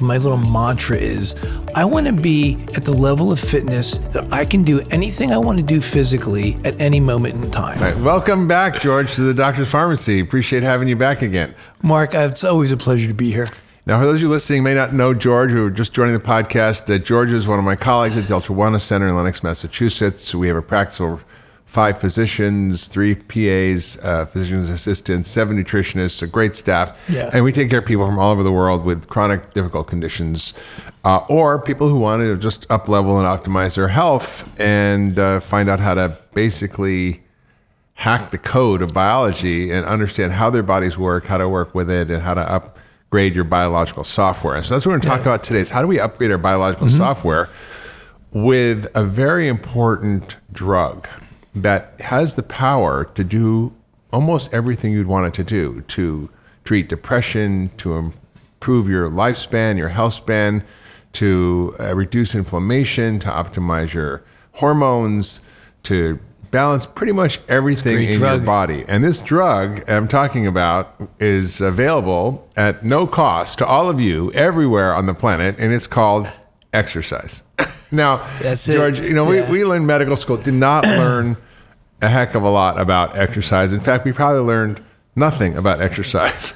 My little mantra is, I want to be at the level of fitness that I can do anything I want to do physically at any moment in time. Right. Welcome back, George, to the Doctor's Pharmacy. Appreciate having you back again. Mark, it's always a pleasure to be here. Now, for those of you listening who may not know George, who are just joining the podcast, George is one of my colleagues at the Ultra Wellness Center in Lenox, Massachusetts. We have a practice of 5 physicians, 3 PAs, physician's assistants, 7 nutritionists, a great staff. Yeah. And we take care of people from all over the world with chronic, difficult conditions, or people who want to just up-level and optimize their health and find out how to basically hack the code of biology and understand how their bodies work, how to work with it, and how to upgrade your biological software. And so that's what we're going to talk about today, is how do we upgrade our biological software with a very important drug that has the power to do almost everything you'd want it to do, to treat depression, to improve your lifespan, your health span, to reduce inflammation, to optimize your hormones, to balance pretty much everything in your body. And this drug I'm talking about is available at no cost to all of you everywhere on the planet, and it's called exercise. Now, George, you know, we learned medical school, did not learn a heck of a lot about exercise. In fact, we probably learned nothing about exercise,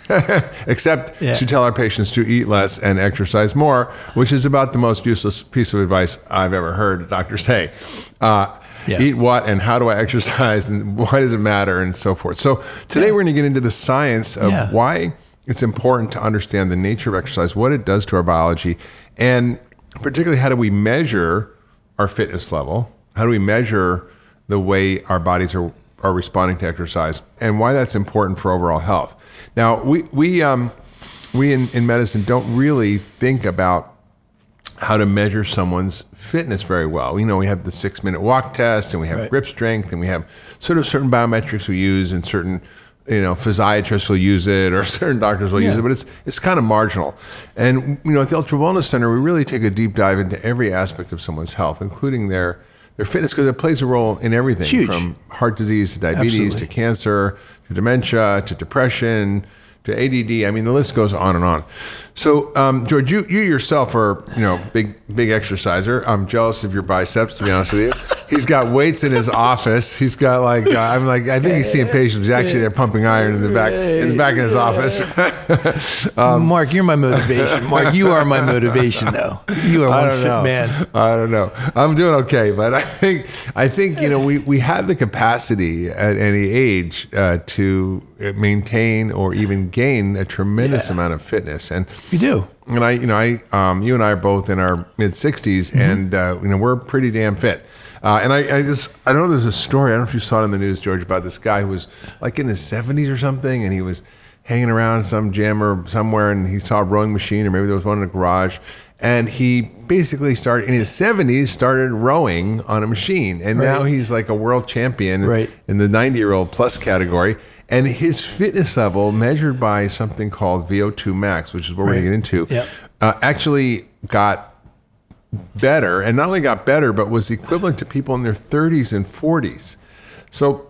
except to tell our patients to eat less and exercise more, which is about the most useless piece of advice I've ever heard a doctor say. Eat what and how do I exercise and why does it matter and so forth. So today we're going to get into the science of why it's important to understand the nature of exercise, what it does to our biology, and particularly how do we measure our fitness level, how do we measure the way our bodies are responding to exercise, and why that's important for overall health. Now, we in medicine don't really think about how to measure someone's fitness very well. You know, we have the 6-minute walk test, and we have grip strength, and we have sort of certain biometrics we use, and certain, you know, physiatrists will use it, or certain doctors will use it, but it's kind of marginal. And, you know, at the Ultra Wellness Center, we really take a deep dive into every aspect of someone's health, including their fitness, because it plays a role in everything, from heart disease to diabetes to cancer to dementia to depression to ADD. I mean, the list goes on and on. So, George, you yourself are, you know, big exerciser. I'm jealous of your biceps, to be honest with you. He's got weights in his office. He's got like, I think he's seeing patients. He's actually there pumping iron in the back of his office. Mark, you're my motivation. Mark, you are my motivation, though. You are one fit man. I don't know. I'm doing okay, but I think you know, we have the capacity at any age to maintain or even gain a tremendous amount of fitness, and you do. And you and I are both in our mid-60s, and you know, we're pretty damn fit. And I know there's a story, I don't know if you saw it in the news, George, about this guy who was like in his 70s or something, and he was hanging around some gym or somewhere, and he saw a rowing machine, or maybe there was one in a garage, and he basically started, in his 70s, started rowing on a machine, and now he's like a world champion in the 90-year-old plus category, and his fitness level, measured by something called VO2 max, which is what we're going to get into, actually got better, and not only got better, but was equivalent to people in their 30s and 40s. So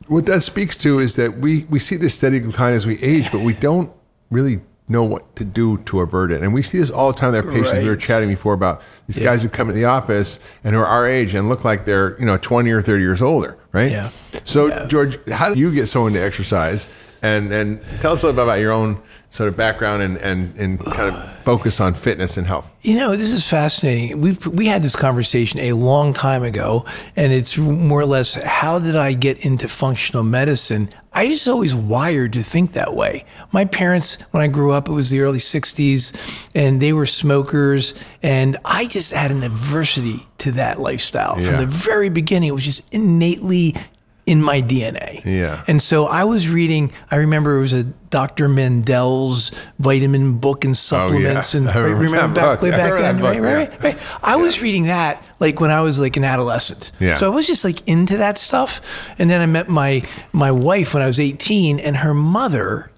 what that speaks to is that we see this steady decline as we age, but we don't really know what to do to avert it. And we see this all the time with our patients. We were chatting before about these guys who come in the office and who are our age and look like they're, you know, 20 or 30 years older, right? So George, how do you get someone to exercise? And tell us a little bit about your own sort of background and kind of focus on fitness and health. You know, this is fascinating. We had this conversation a long time ago, and it's more or less, how did I get into functional medicine? I just always wired to think that way. My parents, when I grew up, it was the early 60s, and they were smokers, and I just had an adversity to that lifestyle. From the very beginning, it was just innately in my DNA. And so I was reading, I remember it was a Dr. Mendel's vitamin book and supplements. And remember way back then, right? I was reading that like when I was like an adolescent. So I was just like into that stuff. And then I met my wife when I was 18, and her mother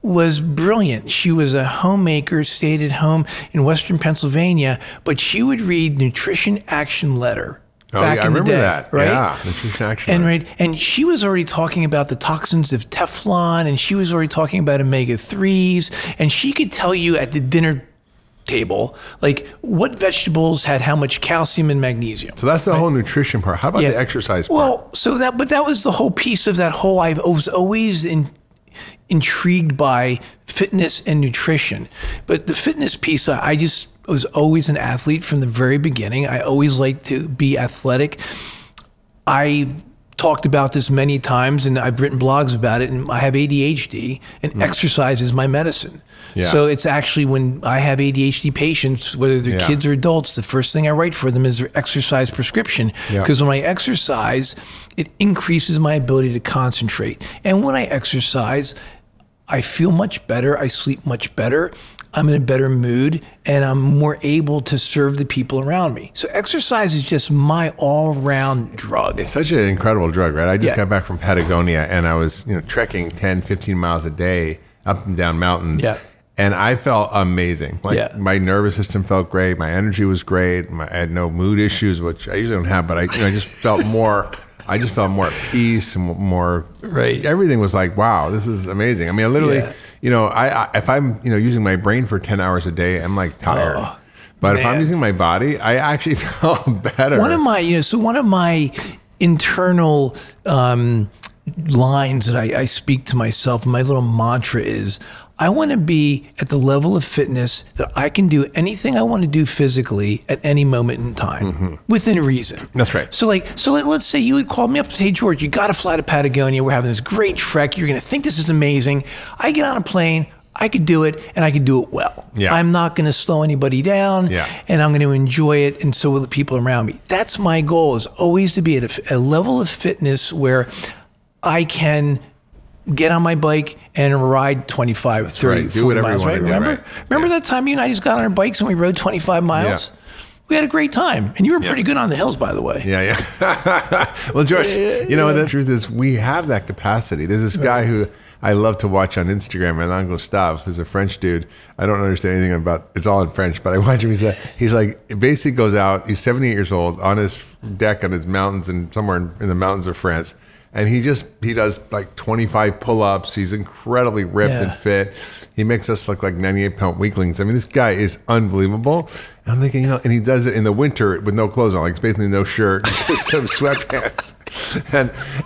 was brilliant. She was a homemaker, stayed at home in Western Pennsylvania, but she would read Nutrition Action Letter. Back in the day, that. Right? Yeah, nutrition action. And she was already talking about the toxins of Teflon, and she was already talking about omega-3s, and she could tell you at the dinner table, like what vegetables had how much calcium and magnesium. So that's the whole nutrition part. How about the exercise part? Well, but that was the whole piece of that whole, I was always intrigued by fitness and nutrition. But the fitness piece, I just was always an athlete from the very beginning. I always liked to be athletic. I talked about this many times and I've written blogs about it, and I have ADHD, and exercise is my medicine. Yeah. So it's actually when I have ADHD patients, whether they're kids or adults, the first thing I write for them is their exercise prescription. Because when I exercise, it increases my ability to concentrate. And when I exercise, I feel much better. I sleep much better. I'm in a better mood, and I'm more able to serve the people around me. So exercise is just my all-round drug. It's such an incredible drug, right? I just got back from Patagonia, and I was trekking 10, 15 miles a day up and down mountains. Yeah. And I felt amazing. Like my nervous system felt great. My energy was great. I had no mood issues, which I usually don't have, but I just felt more... I just felt more at peace and more. Right. Everything was like, wow, this is amazing. I mean, I literally, if I'm, using my brain for 10 hours a day, I'm like tired. Oh, but if I'm using my body, I actually feel better. One of my internal lines that I speak to myself, my little mantra is, I want to be at the level of fitness that I can do anything I want to do physically at any moment in time, within reason. That's right. So let's say you would call me up and say, hey, George, you got to fly to Patagonia. We're having this great trek. You're going to think this is amazing. I get on a plane. I could do it, and I could do it well. Yeah. I'm not going to slow anybody down, and I'm going to enjoy it, and so will the people around me. That's my goal, is always to be at a level of fitness where I can get on my bike and ride 25, That's 30, right. Do 40 miles, right? Remember that time you and I just got on our bikes and we rode 25 miles? Yeah. We had a great time. And you were pretty good on the hills, by the way. Yeah. Well, George, the truth is we have that capacity. There's this guy who I love to watch on Instagram, Alain Gustave, who's a French dude. I don't understand anything about, it's all in French, but I watch him. He's like, basically goes out, he's 78 years old, on his deck on his mountains and somewhere in the mountains of France. And he does like 25 pull-ups. He's incredibly ripped and fit. He makes us look like 98-pound weaklings. I mean, this guy is unbelievable. And I'm thinking, and he does it in the winter with no clothes on, like basically no shirt, just some sweatpants.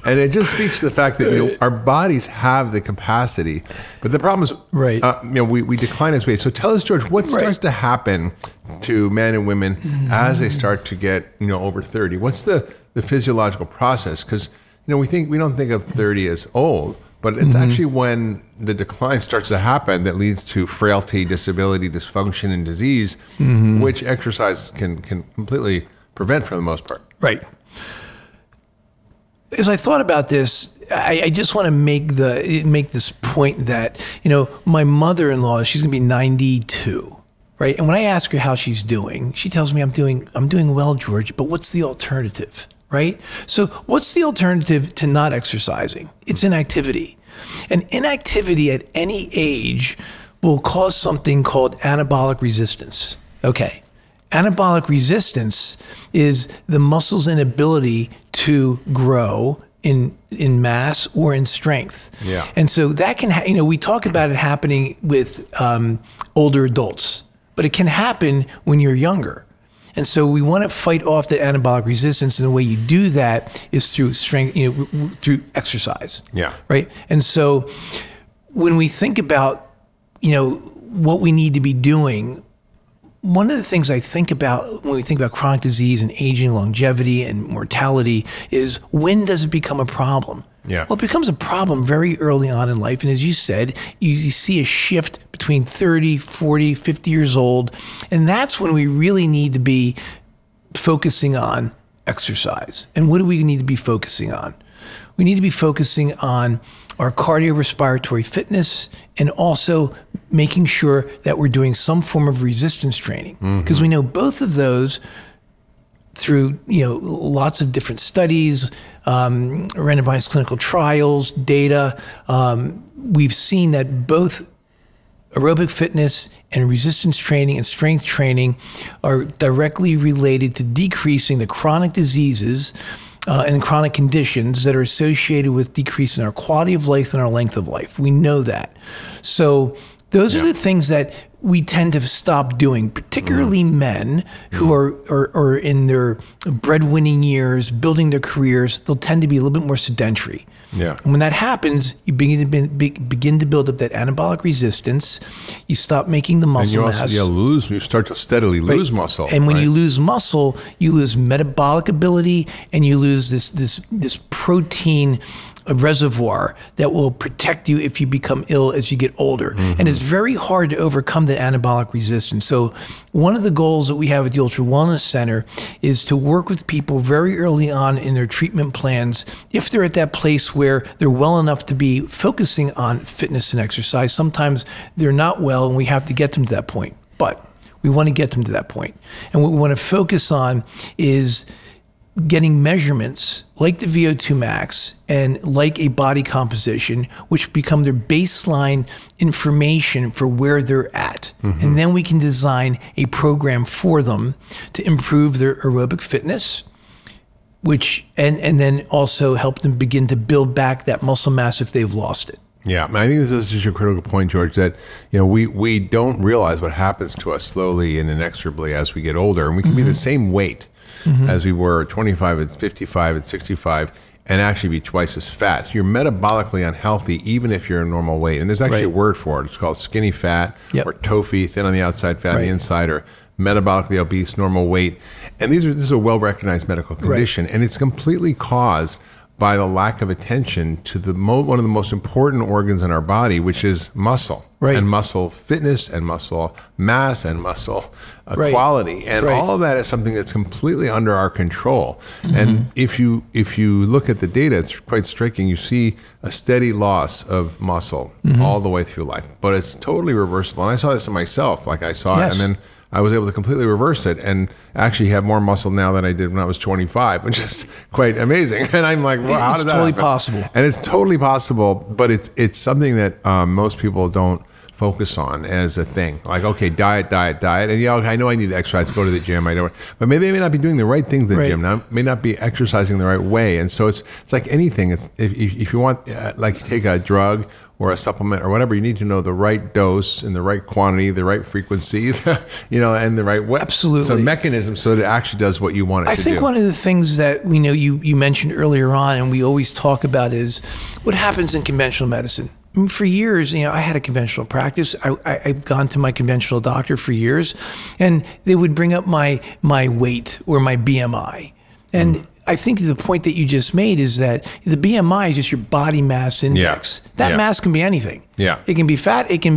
And it just speaks to the fact that our bodies have the capacity, but the problem is, we decline as we age. So tell us, George, what starts to happen to men and women as they start to get over 30? What's the physiological process? Because we don't think of 30 as old, but it's actually when the decline starts to happen that leads to frailty, disability, dysfunction, and disease, which exercise can completely prevent for the most part. Right. As I thought about this, I just want to make this point that my mother-in-law, she's going to be 92. Right. And when I ask her how she's doing, she tells me I'm doing well, George, but what's the alternative? Right? So what's the alternative to not exercising? It's inactivity. And inactivity at any age will cause something called anabolic resistance. Okay. Anabolic resistance is the muscle's inability to grow in mass or in strength. Yeah. And so that can, we talk about it happening with older adults, but it can happen when you're younger. And so we want to fight off the anabolic resistance, and the way you do that is through strength, through exercise. Yeah. Right. And so when we think about, what we need to be doing, one of the things I think about when we think about chronic disease and aging, longevity and mortality is, when does it become a problem? Yeah. Well, it becomes a problem very early on in life. And as you said, you see a shift between 30, 40, 50 years old. And that's when we really need to be focusing on exercise. And what do we need to be focusing on? We need to be focusing on our cardiorespiratory fitness, and also making sure that we're doing some form of resistance training. Because we know both of those through lots of different studies, randomized clinical trials, data. We've seen that both aerobic fitness and resistance training and strength training are directly related to decreasing the chronic diseases and chronic conditions that are associated with decreasing our quality of life and our length of life. We know that. So Those are the things that we tend to stop doing, particularly men who are in their breadwinning years, building their careers. They'll tend to be a little bit more sedentary. Yeah. And when that happens, you begin to build up that anabolic resistance. You stop making the muscle mass. And you start to steadily lose muscle. And when you lose muscle, you lose metabolic ability, and you lose this protein reservoir that will protect you if you become ill as you get older. And it's very hard to overcome the anabolic resistance. So one of the goals that we have at the Ultra Wellness Center is to work with people very early on in their treatment plans, if they're at that place where they're well enough to be focusing on fitness and exercise. Sometimes they're not well, and we have to get them to that point. But we want to get them to that point. And what we want to focus on is getting measurements like the VO2 max and like a body composition, which become their baseline information for where they're at. And then we can design a program for them to improve their aerobic fitness, which and then also help them begin to build back that muscle mass if they've lost it. Yeah, I think this is just a critical point, George, that we don't realize what happens to us slowly and inexorably as we get older. And we can be the same weight as we were at 25, at 55, at 65, and actually be twice as fat. So you're metabolically unhealthy even if you're a normal weight. And there's actually a word for it. It's called skinny fat or TOFI, thin on the outside, fat on the inside, or metabolically obese, normal weight. And this is a well-recognized medical condition, and it's completely caused by the lack of attention to one of the most important organs in our body, which is muscle, and muscle fitness, and muscle mass, and muscle quality, and all of that is something that's completely under our control. And if you look at the data, it's quite striking. You see a steady loss of muscle all the way through life, but it's totally reversible. And I saw this in myself. Like I saw it, and then I was able to completely reverse it and actually have more muscle now than I did when I was 25, which is quite amazing. And I'm like, well, how did that happen? It's totally possible. And it's totally possible, but it's something that most people don't focus on as a thing. Like, okay, diet. And I know I need to exercise, go to the gym. But maybe they may not be doing the right things at the gym now, may not be exercising the right way. And so it's like anything. If you want, like you take a drug or a supplement or whatever, you need to know the right dose and the right quantity, the right frequency, and the right way. Absolutely. So mechanism so that it actually does what you want it to do. I think one of the things that we know you mentioned earlier on and we always talk about is what happens in conventional medicine. I mean, for years, I had a conventional practice. I've gone to my conventional doctor for years, and they would bring up my weight or my BMI. And I think the point that you just made is that the BMI is just your body mass index. That mass can be anything. It can be fat. It can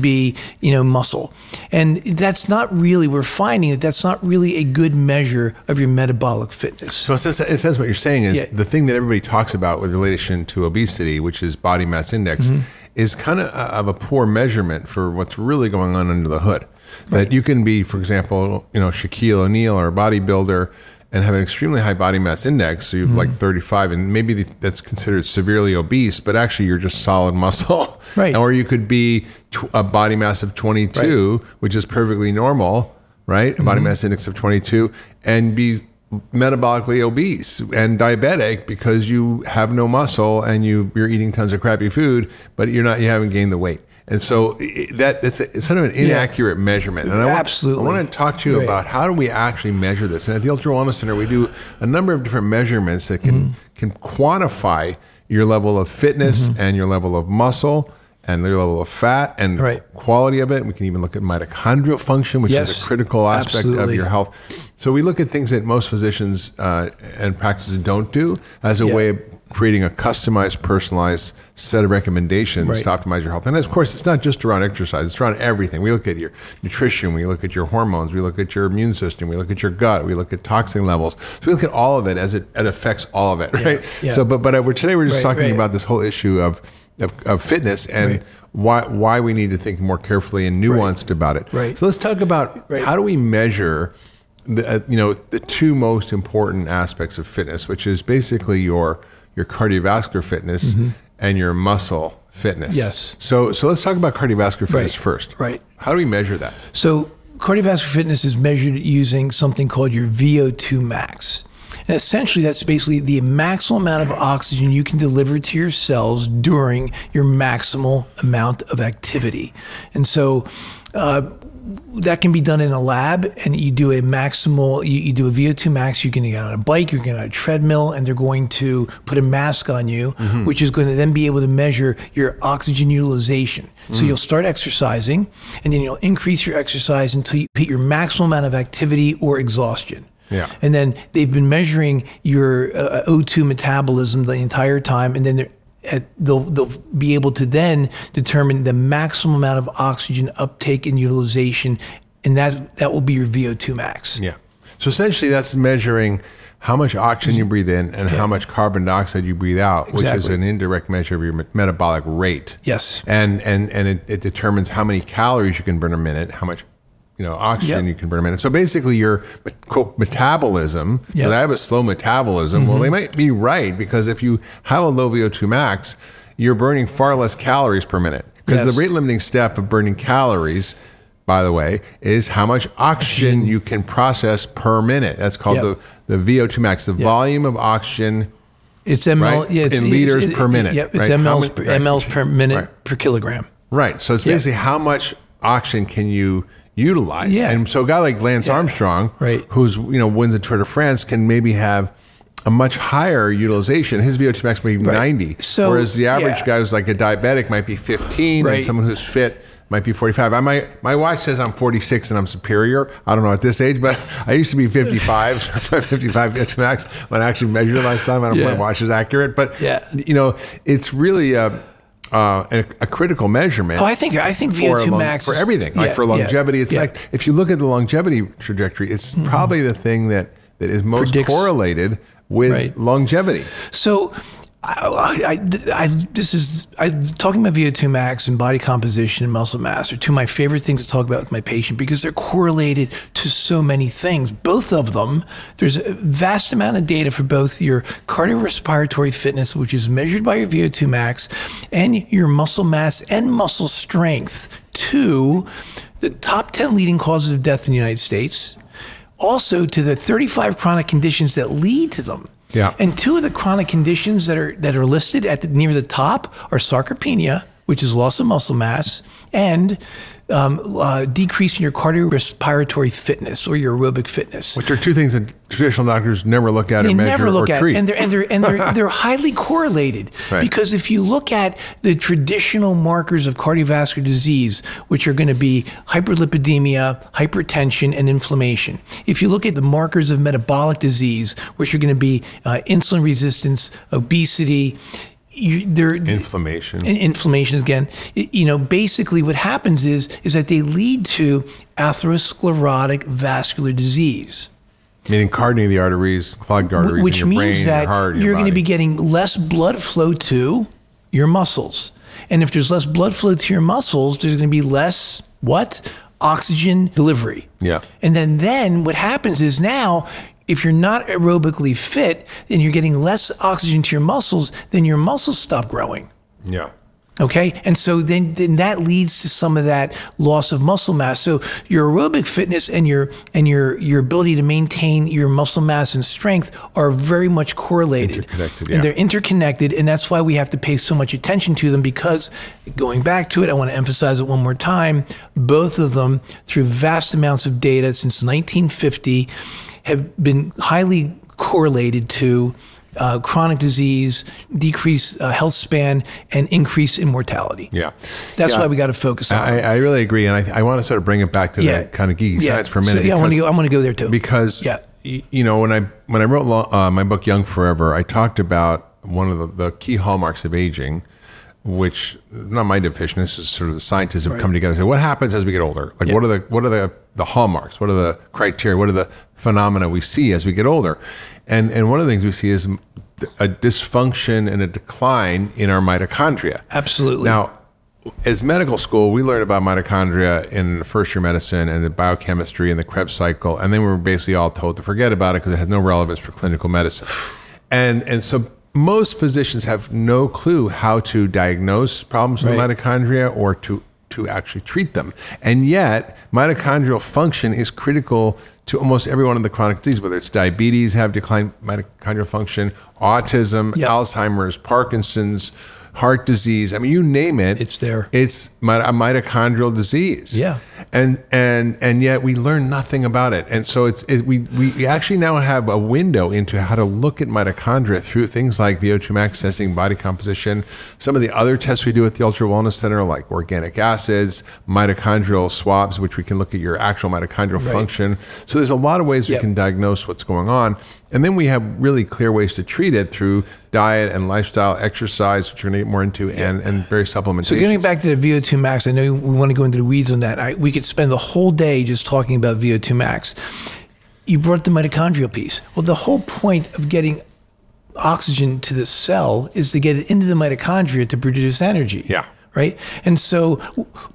be muscle, and that's not really. We're finding that's not really a good measure of your metabolic fitness. So it says what you're saying is the thing that everybody talks about with relation to obesity, which is body mass index, is kind of a poor measurement for what's really going on under the hood. That you can be, for example, Shaquille O'Neal or a bodybuilder, and have an extremely high body mass index, so you're like 35, and maybe that's considered severely obese, but actually you're just solid muscle. Or you could be a body mass of 22, which is perfectly normal, right? A body mass index of 22, and be metabolically obese and diabetic because you have no muscle and you're eating tons of crappy food, but you haven't gained the weight. And so it's sort of an inaccurate measurement. And I want to talk to you about how do we actually measure this. And at the Ultra Wellness Center, we do a number of different measurements that can quantify your level of fitness and your level of muscle and your level of fat and quality of it. And we can even look at mitochondrial function, which is a critical aspect of your health. So we look at things that most physicians and practices don't do as a way of creating a customized, personalized set of recommendations to optimize your health. And of course, it's not just around exercise, it's around everything. We look at your nutrition, we look at your hormones, we look at your immune system, we look at your gut, we look at toxin levels. So we look at all of it as it affects all of it, right? So, but today we're just talking about this whole issue of fitness and why we need to think more carefully and nuanced about it. So let's talk about how do we measure the two most important aspects of fitness, which is basically your cardiovascular fitness and your muscle fitness. So let's talk about cardiovascular fitness first. How do we measure that? So cardiovascular fitness is measured using something called your VO2 max. And essentially, that's basically the maximal amount of oxygen you can deliver to your cells during your maximal amount of activity. And so that can be done in a lab, and you do a maximal, you do a VO2 max. You can get on a bike, you can get on a treadmill, and they're going to put a mask on you, which is going to then be able to measure your oxygen utilization. So you'll start exercising, and then you'll increase your exercise until you hit your maximal amount of activity or exhaustion. Yeah. And then they've been measuring your O2 metabolism the entire time, and then they'll be able to then determine the maximum amount of oxygen uptake and utilization, and that will be your VO2 max. Yeah. So essentially, that's measuring how much oxygen you breathe in and how much carbon dioxide you breathe out, which is an indirect measure of your metabolic rate. Yes. And it determines how many calories you can burn a minute, how much oxygen you can burn a minute. So basically your quote metabolism, because I have a slow metabolism, well, they might be right, because if you have a low VO2 max, you're burning far less calories per minute. Because the rate limiting step of burning calories, by the way, is how much oxygen you can process per minute. That's called the VO2 max, the volume of oxygen. It's ml, right? In liters per minute. Yep, it's mLs per minute per kilogram. Right. So it's basically how much oxygen can you utilize. And so a guy like Lance Armstrong, who's wins the Tour de France, can maybe have a much higher utilization. His VO2 max may be 90, whereas the average guy who's like a diabetic might be 15, and someone who's fit might be 45. My watch says I'm 46 and I'm superior. I don't know at this age, but I used to be 55, 55 VO2 max when I actually measured it last time. I don't know if my watch is accurate, but it's really a critical measurement. Oh, I think VO2 max for everything, like for longevity. It's like if you look at the longevity trajectory, it's probably the thing that is most correlated with longevity. So, this is talking about VO2 max and body composition and muscle mass are two of my favorite things to talk about with my patient, because they're correlated to so many things. Both of them, there's a vast amount of data for both your cardiorespiratory fitness, which is measured by your VO2 max, and your muscle mass and muscle strength, to the top 10 leading causes of death in the United States, also to the 35 chronic conditions that lead to them. Yeah. And two of the chronic conditions that are listed near the top are sarcopenia, which is loss of muscle mass, and decrease in your cardiorespiratory fitness or your aerobic fitness, which are two things that traditional doctors never look at or measure or treat. And they're highly correlated, because if you look at the traditional markers of cardiovascular disease, which are going to be hyperlipidemia, hypertension, and inflammation. If you look at the markers of metabolic disease, which are going to be insulin resistance, obesity, inflammation again. Basically what happens is that they lead to atherosclerotic vascular disease. Meaning hardening the arteries, clogged arteries, which in your means brain, that your heart, you're going to be getting less blood flow to your muscles. And if there's less blood flow to your muscles, there's going to be less oxygen delivery. Yeah. And then what happens is now, if you're not aerobically fit and you're getting less oxygen to your muscles, then your muscles stop growing. Yeah. Okay. And so then that leads to some of that loss of muscle mass. So your aerobic fitness and your ability to maintain your muscle mass and strength are very much correlated. And they're interconnected. And that's why we have to pay so much attention to them, because going back to it, I want to emphasize it one more time. Both of them, through vast amounts of data since 1950, have been highly correlated to chronic disease, decreased health span, and increase in mortality. Yeah. That's why we got to focus on it. I really agree. And I want to sort of bring it back to that kind of geeky science for a minute. So, I want to go there too. Because, when I wrote my book, Young Forever, I talked about one of the key hallmarks of aging, which, not my definition, this is sort of the scientists have come together and said, what happens as we get older? Like, what are the hallmarks? What are the criteria? What are the phenomena we see as we get older? And one of the things we see is a dysfunction and a decline in our mitochondria. Absolutely. Now, as medical school, we learned about mitochondria in first year medicine and the biochemistry and the Krebs cycle, and then we were basically all told to forget about it because it has no relevance for clinical medicine. And so most physicians have no clue how to diagnose problems with mitochondria or to to actually treat them. And yet, mitochondrial function is critical to almost every one of the chronic diseases, whether it's diabetes, have declined mitochondrial function, autism, Alzheimer's, Parkinson's, heart disease. I mean, you name it. It's there. It's a mitochondrial disease. Yeah. And yet we learn nothing about it. And so we actually now have a window into how to look at mitochondria through things like VO2 max testing, body composition, some of the other tests we do at the Ultra Wellness Center, like organic acids, mitochondrial swabs, which we can look at your actual mitochondrial function. So there's a lot of ways we can diagnose what's going on. And then we have really clear ways to treat it through diet and lifestyle, exercise, which we're going to get more into, and various supplementation. So getting back to the VO2 max, I know we want to go into the weeds on that. We could spend the whole day just talking about VO2 max. You brought the mitochondrial piece. Well, the whole point of getting oxygen to the cell is to get it into the mitochondria to produce energy. Yeah. Right? And so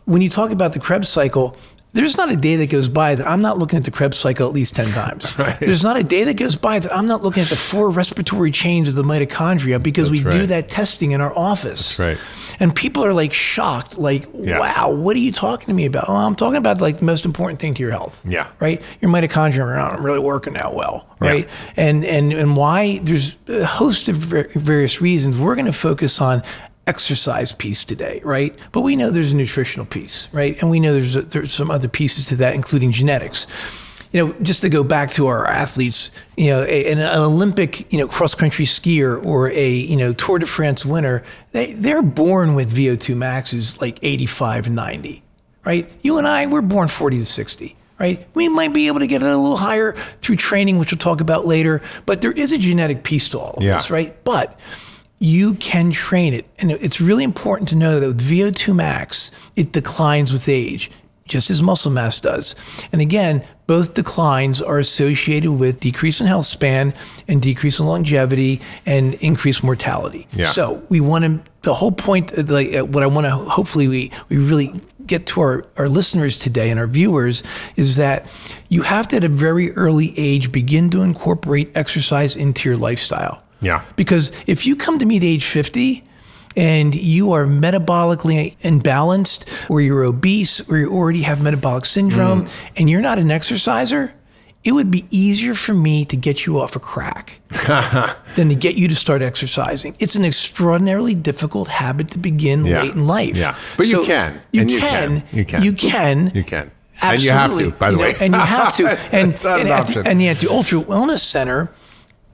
when you talk about the Krebs cycle, there's not a day that goes by that I'm not looking at the Krebs cycle at least 10 times. Right. There's not a day that goes by that I'm not looking at the 4 respiratory chains of the mitochondria because we do that testing in our office. That's right. And people are like shocked, like, wow, what are you talking to me about? Well, I'm talking about like the most important thing to your health. Yeah. Right? Your mitochondria are not really working that well. Right? Yeah. And why? There's a host of various reasons. We're going to focus on exercise piece today, right? But we know there's a nutritional piece, right? And we know there's some other pieces to that, including genetics. You know, just to go back to our athletes, you know, an Olympic, you know, cross-country skier or a, you know, Tour de France winner, they're born with VO2 maxes like 85 and 90, right? You and I, we're born 40 to 60. Right? We might be able to get it a little higher through training, which we'll talk about later, but there is a genetic piece to all of this, right? But you can train it. And it's really important to know that with VO2 max, it declines with age, just as muscle mass does. And again, both declines are associated with decrease in health span and decrease in longevity and increased mortality. Yeah. So we want to, the whole point, like what I want to, hopefully we really get to our listeners today and our viewers is that you have to at a very early age begin to incorporate exercise into your lifestyle. Yeah. Because if you come to me at age 50 and you are metabolically imbalanced or you're obese or you already have metabolic syndrome and you're not an exerciser, it would be easier for me to get you off a crack than to get you to start exercising. It's an extraordinarily difficult habit to begin late in life. Yeah. But so you can. You can. Absolutely. And you have to, by the way. And you have to. And, it's not an option. And at the Ultra Wellness Center,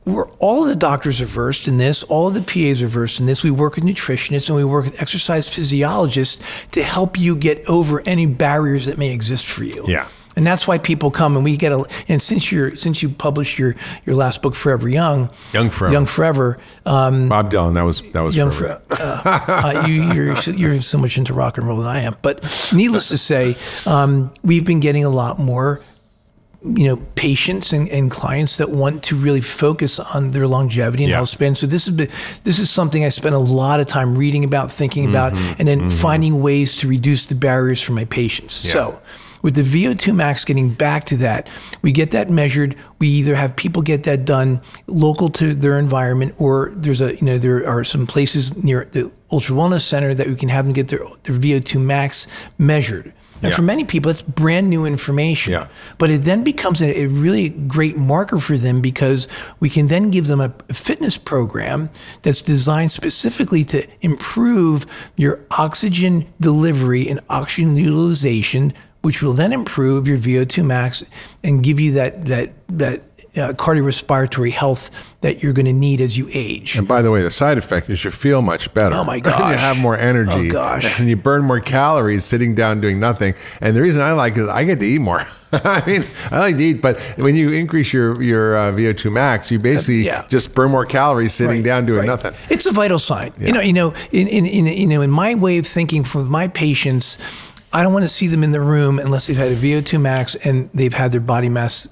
where all of the doctors are versed in this, all of the PAs are versed in this. We work with nutritionists and we work with exercise physiologists to help you get over any barriers that may exist for you. Yeah. And that's why people come and we get and since you published your last book, Forever Young. Young Forever. Bob Dylan, that was Young Forever. You're so much into rock and roll than I am. But needless to say, we've been getting a lot more patients and clients that want to really focus on their longevity and health span. So this is something I spent a lot of time reading about, thinking about, and then finding ways to reduce the barriers for my patients. Yeah. So with the VO2 max, getting back to that, we get that measured. We either have people get that done local to their environment, or there are some places near the Ultra Wellness Center that we can have them get their VO2 max measured. And for many people, it's brand new information. Yeah. But it then becomes a really great marker for them because we can then give them a fitness program that's designed specifically to improve your oxygen delivery and oxygen utilization, which will then improve your VO2 max and give you that cardiorespiratory health that you're going to need as you age. And by the way, the side effect is you feel much better. Oh my gosh. You have more energy. Oh gosh. And you burn more calories sitting down doing nothing. And the reason I like it is I get to eat more. I mean, I like to eat, but when you increase your VO2 max, you basically just burn more calories sitting down doing nothing. It's a vital sign. Yeah. In my way of thinking for my patients, I don't want to see them in the room unless they've had a VO2 max and they've had their body mass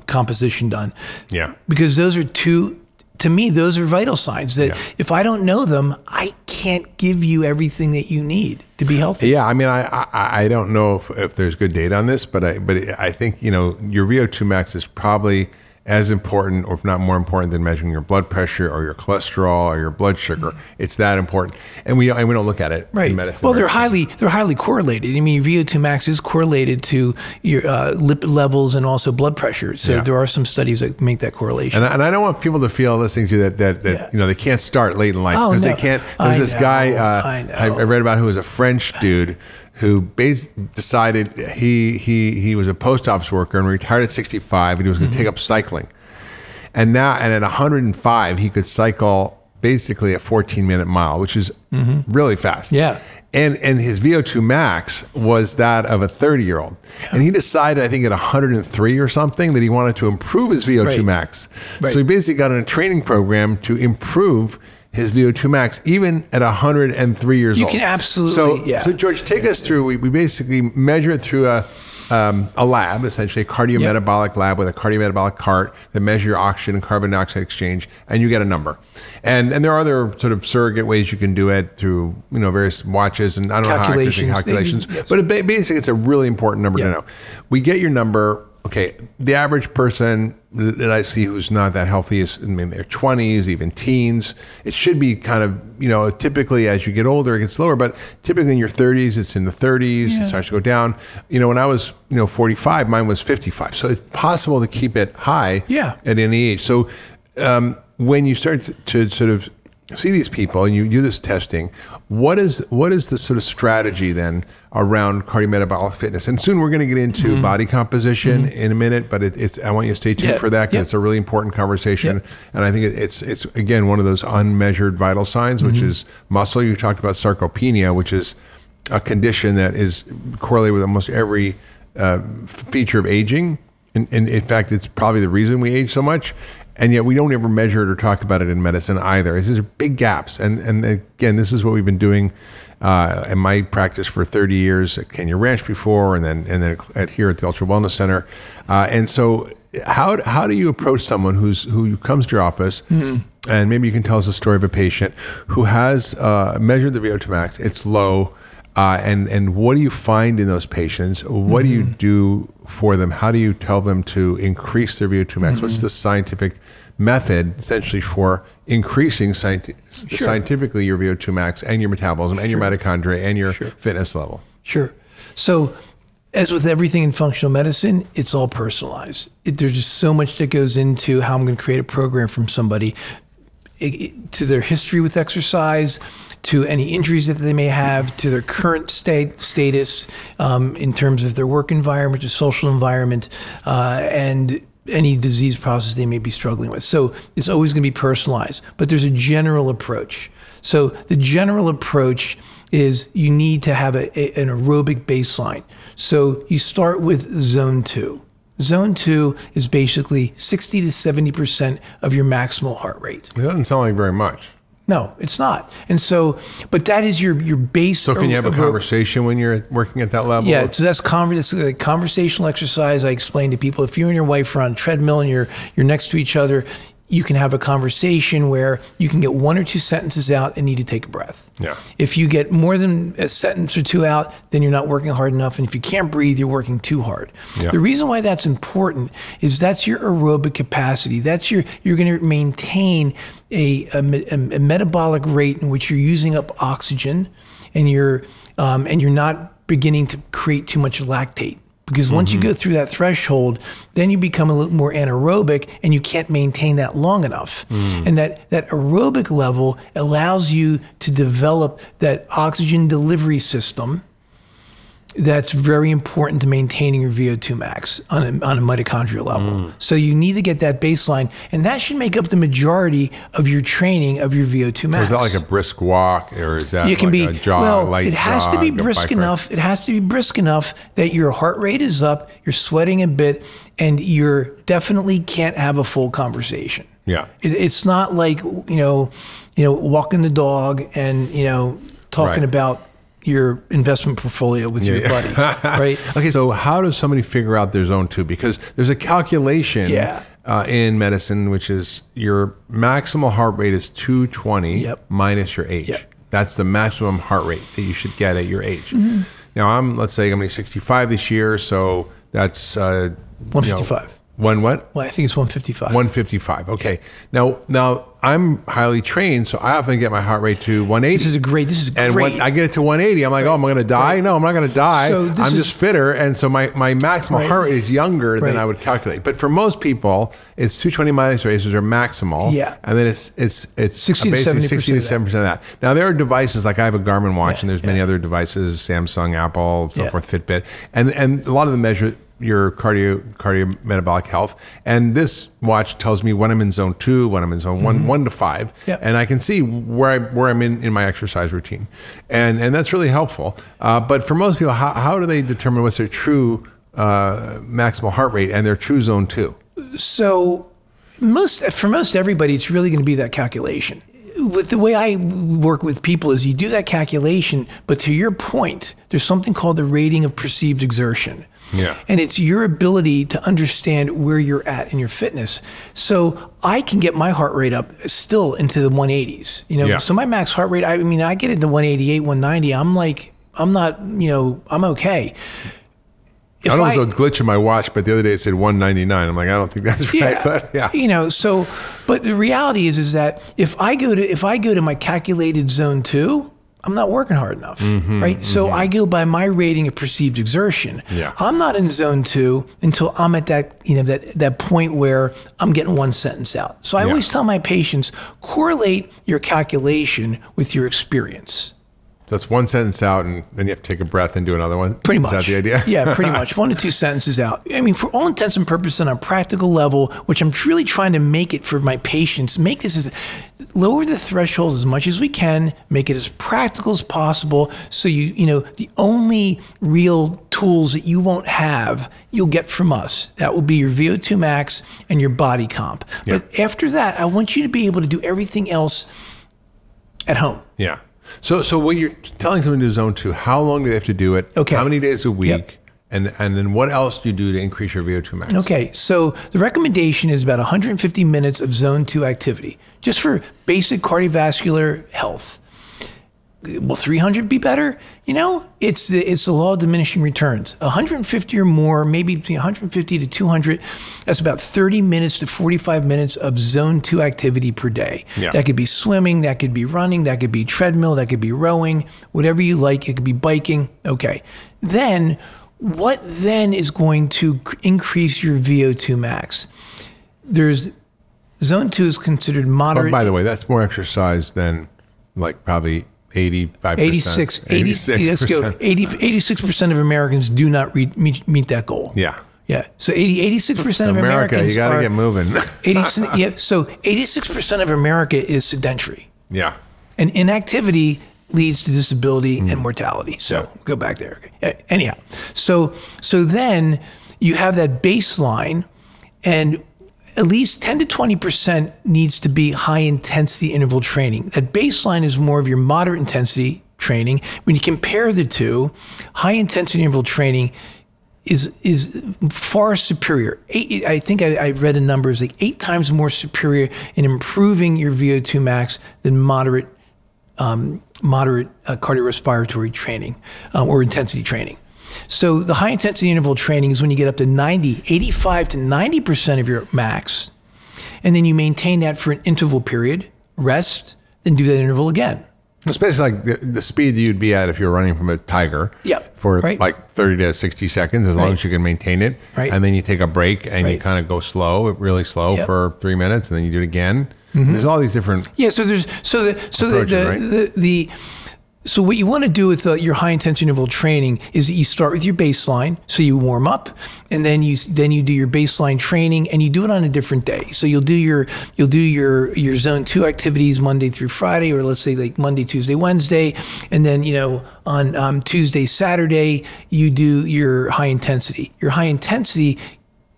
composition done. Yeah. Because those are to me, those are vital signs that if I don't know them, I can't give you everything that you need to be healthy. Yeah. I mean, I don't know if there's good data on this, but I think, your VO2 max is probably as important, or if not more important, than measuring your blood pressure or your cholesterol or your blood sugar. It's that important, and we don't look at it in medicine. Well, they're highly correlated. I mean, your VO2 max is correlated to your lipid levels and also blood pressure. So there are some studies that make that correlation. And I don't want people to feel listening to that they can't start late in life because they can't. There's this guy I read about who was a French dude who decided he was a post office worker and retired at 65, and he was going to take up cycling. And at 105, he could cycle basically a 14-minute mile, which is really fast. Yeah. And his VO2 max was that of a 30-year-old. Yeah. And he decided, I think at 103 or something, that he wanted to improve his VO2 max. Right. So he basically got on a training program to improve his VO2 max, even at 103 years old. You can absolutely, So George, take us through, we basically measure it through a lab, essentially a cardiometabolic lab with a cardiometabolic cart that measure your oxygen and carbon dioxide exchange, and you get a number. And there are other sort of surrogate ways you can do it through, various watches, and I don't know how accurate calculations, but basically it's a really important number to know. We get your number. Okay, the average person that I see who's not that healthy is in their 20s, even teens. It should be kind of, typically as you get older, it gets lower, but typically in your 30s, it's in the 30s, it starts to go down. When I was, 45, mine was 55. So it's possible to keep it high at any age. So when you start to sort of see these people and you do this testing, what is the sort of strategy then around cardiometabolic fitness? And soon we're going to get into body composition in a minute, but I want you to stay tuned for that, because it's a really important conversation. And I think it's again one of those unmeasured vital signs, which is muscle. You talked about sarcopenia, which is a condition that is correlated with almost every feature of aging. And in fact, it's probably the reason we age so much. And yet we don't ever measure it or talk about it in medicine either. These are big gaps. And again, this is what we've been doing in my practice for 30 years at Kenya Ranch before, and then here at the Ultra Wellness Center. And so how do you approach someone who comes to your office, and maybe you can tell us a story of a patient who has measured the VO2 max, it's low, and what do you find in those patients? What do you do for them? How do you tell them to increase their VO2 max? What's the scientific method essentially for increasing scientifically your VO2 max and your metabolism and your mitochondria and your fitness level? Sure. So as with everything in functional medicine, it's all personalized. There's just so much that goes into how I'm going to create a program from somebody, to their history with exercise, to any injuries that they may have, to their current status in terms of their work environment, their social environment, and any disease process they may be struggling with. So it's always going to be personalized, but there's a general approach. So the general approach is you need to have an aerobic baseline. So you start with zone 2. Zone 2 is basically 60 to 70% of your maximal heart rate. It doesn't sound like very much. No, it's not. And so, but that is your base. So can you have a conversation when you're working at that level? Yeah, so that's a conversational exercise I explain to people. If you and your wife are on a treadmill and you're next to each other, you can have a conversation where you can get 1 or 2 sentences out and need to take a breath. Yeah. If you get more than a sentence or 2 out, then you're not working hard enough. And if you can't breathe, you're working too hard. Yeah. The reason why that's important is that's your aerobic capacity. You're going to maintain a metabolic rate in which you're using up oxygen, and you're not beginning to create too much lactate. Because once you go through that threshold, then you become a little more anaerobic, and you can't maintain that long enough. And that aerobic level allows you to develop that oxygen delivery system that's very important to maintaining your VO2 max on a mitochondrial level. So you need to get that baseline, and that should make up the majority of your training of your VO2 max. So is that like a brisk walk, or is that a jog, light it has jog, to be brisk enough. It has to be brisk enough that your heart rate is up, you're sweating a bit, and you're definitely can't have a full conversation. Yeah. It's not like, walking the dog and, talking about your investment portfolio with your buddy, right? Okay, so how does somebody figure out their zone 2? Because there's a calculation in medicine, which is your maximal heart rate is 220 minus your age. That's the maximum heart rate that you should get at your age. Mm-hmm. Now, let's say I'm going to be 65 this year, so that's 155. One what? Well, I think it's 155. 155. Okay. Now I'm highly trained, so I often get my heart rate to 180. This is great. And when I get it to 180, I'm like, oh, am I going to die? No, I'm not going to die. So I'm just fitter. And so my maximal heart rate is younger than I would calculate. But for most people, it's 220 minus races are maximal. Yeah. And then it's 60 to 70% of that. Now, there are devices, like I have a Garmin watch, and there's many other devices, Samsung, Apple, so forth, Fitbit. And a lot of them measure your cardio metabolic health, and this watch tells me when I'm in zone 2, when I'm in zone 1 to 5, and I can see where I'm in my exercise routine, and that's really helpful. But for most people, how do they determine what's their true maximal heart rate and their true zone 2? So for most everybody, it's really going to be that calculation. With the way I work with people is you do that calculation, but to your point, there's something called the rating of perceived exertion. Yeah. And it's your ability to understand where you're at in your fitness. So I can get my heart rate up still into the 180s. So my max heart rate, I get into 188, 190. I'm okay. I don't know if it's a glitch in my watch, but the other day it said 199. I'm like, I don't think that's right. But but the reality is that if I go to my calculated zone 2, I'm not working hard enough, right? So I go by my rating of perceived exertion. Yeah. I'm not in zone 2 until I'm at that, that point where I'm getting one sentence out. So I always tell my patients, correlate your calculation with your experience. That's one sentence out, and then you have to take a breath and do another one. Pretty much. Is that the idea? Yeah, pretty much. 1 to 2 sentences out. For all intents and purposes on a practical level, which I'm really trying to make it for my patients, lower the threshold as much as we can, make it as practical as possible. So the only real tools that you won't have, you'll get from us. That will be your VO2 max and your body comp. Yeah. But after that, I want you to be able to do everything else at home. Yeah. So when you're telling someone to do zone 2, how long do they have to do it? Okay. How many days a week? Yep. And then what else do you do to increase your VO2 max? Okay, so the recommendation is about 150 minutes of zone 2 activity, just for basic cardiovascular health. Will 300 be better? It's the law of diminishing returns. 150 or more, maybe between 150 to 200, that's about 30 minutes to 45 minutes of zone 2 activity per day. Yeah. That could be swimming, that could be running, that could be treadmill, that could be rowing, whatever you like. It could be biking. Okay. Then, what then is going to increase your VO2 max? Zone 2 is considered moderate. Oh, by the way, that's more exercise than probably 85%. 86% of Americans do not meet that goal. Yeah. Yeah. So 86% of America, Americans you got to get moving. So 86% of America is sedentary. Yeah. And inactivity leads to disability and mortality. So go back there. Okay. Anyhow, so then you have that baseline, and at least 10 to 20% needs to be high intensity interval training. That baseline is more of your moderate intensity training. When you compare the two, high intensity interval training is far superior. I think I read the numbers, 8 times more superior in improving your VO2 max than moderate cardiorespiratory training or intensity training. So the high intensity interval training is when you get up to 85 to 90% of your max, and then you maintain that for an interval period, rest, then do that interval again. It's basically like the speed that you'd be at if you're running from a tiger for 30 to 60 seconds, as long as you can maintain it. Right. And then you take a break and you kind of go slow, really slow for 3 minutes, and then you do it again. There's all these different So what you want to do with your high intensity interval training is that you start with your baseline, so you warm up, and then you do your baseline training, and you do it on a different day. So you'll do your zone 2 activities Monday through Friday, or let's say like Monday, Tuesday, Wednesday, and then on Tuesday, Saturday you do your high intensity. Your high intensity,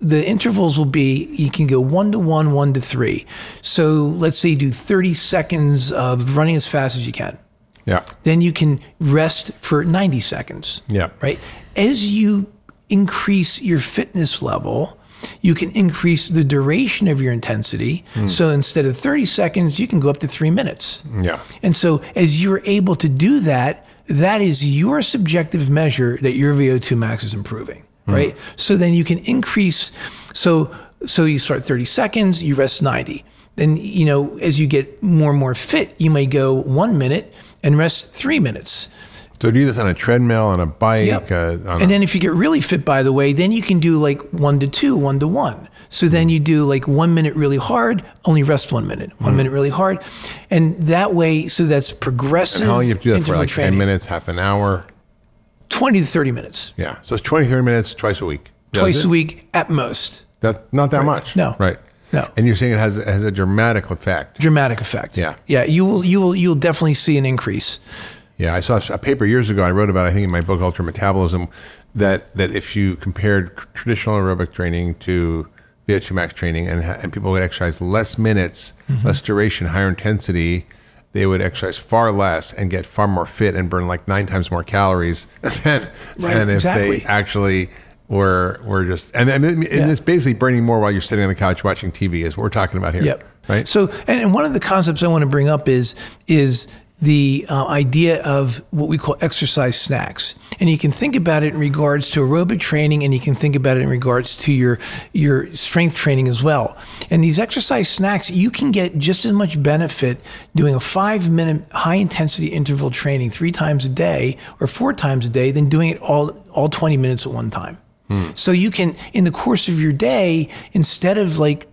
the intervals will be, you can go 1 to 1, 1 to 3. So let's say you do 30 seconds of running as fast as you can. Yeah. Then you can rest for 90 seconds. Yeah. Right. As you increase your fitness level, you can increase the duration of your intensity. So instead of 30 seconds, you can go up to 3 minutes. Yeah. And so as you're able to do that, that is your subjective measure that your VO2 max is improving. Right. So then you can increase. So So you start 30 seconds, you rest 90. Then, you know, as you get more and more fit, you may go 1 minute and rest 3 minutes. So do this on a treadmill, on a bike. Yep. And then if you get really fit, by the way, then you can do like 1 to 2, 1 to 1. So then you do like 1 minute really hard, only rest 1 minute, 1 minute really hard. And that way, so that's progressive. And how long you have to do that for, like training. 10 minutes, half an hour? 20 to 30 minutes. Yeah. So it's 20, 30 minutes twice a week. Twice a week at most. That's not that much. No. Right. No. And you're saying it has a dramatic effect. Dramatic effect. Yeah. Yeah. You'll definitely see an increase. Yeah. I saw a paper years ago I wrote about, I think in my book, Ultra Metabolism, that if you compared traditional aerobic training to VO2 max training and people would exercise less minutes, less duration, higher intensity, they would exercise far less and get far more fit and burn like 9 times more calories than if they actually were just, and it's basically burning more while you're sitting on the couch watching TV is what we're talking about here. Yep. Right. So, and one of the concepts I want to bring up is the idea of what we call exercise snacks. And you can think about it in regards to aerobic training, and you can think about it in regards to your strength training as well. And these exercise snacks, you can get just as much benefit doing a 5-minute high intensity interval training 3 times a day or 4 times a day than doing it all 20 minutes at one time. So you can, in the course of your day, instead of like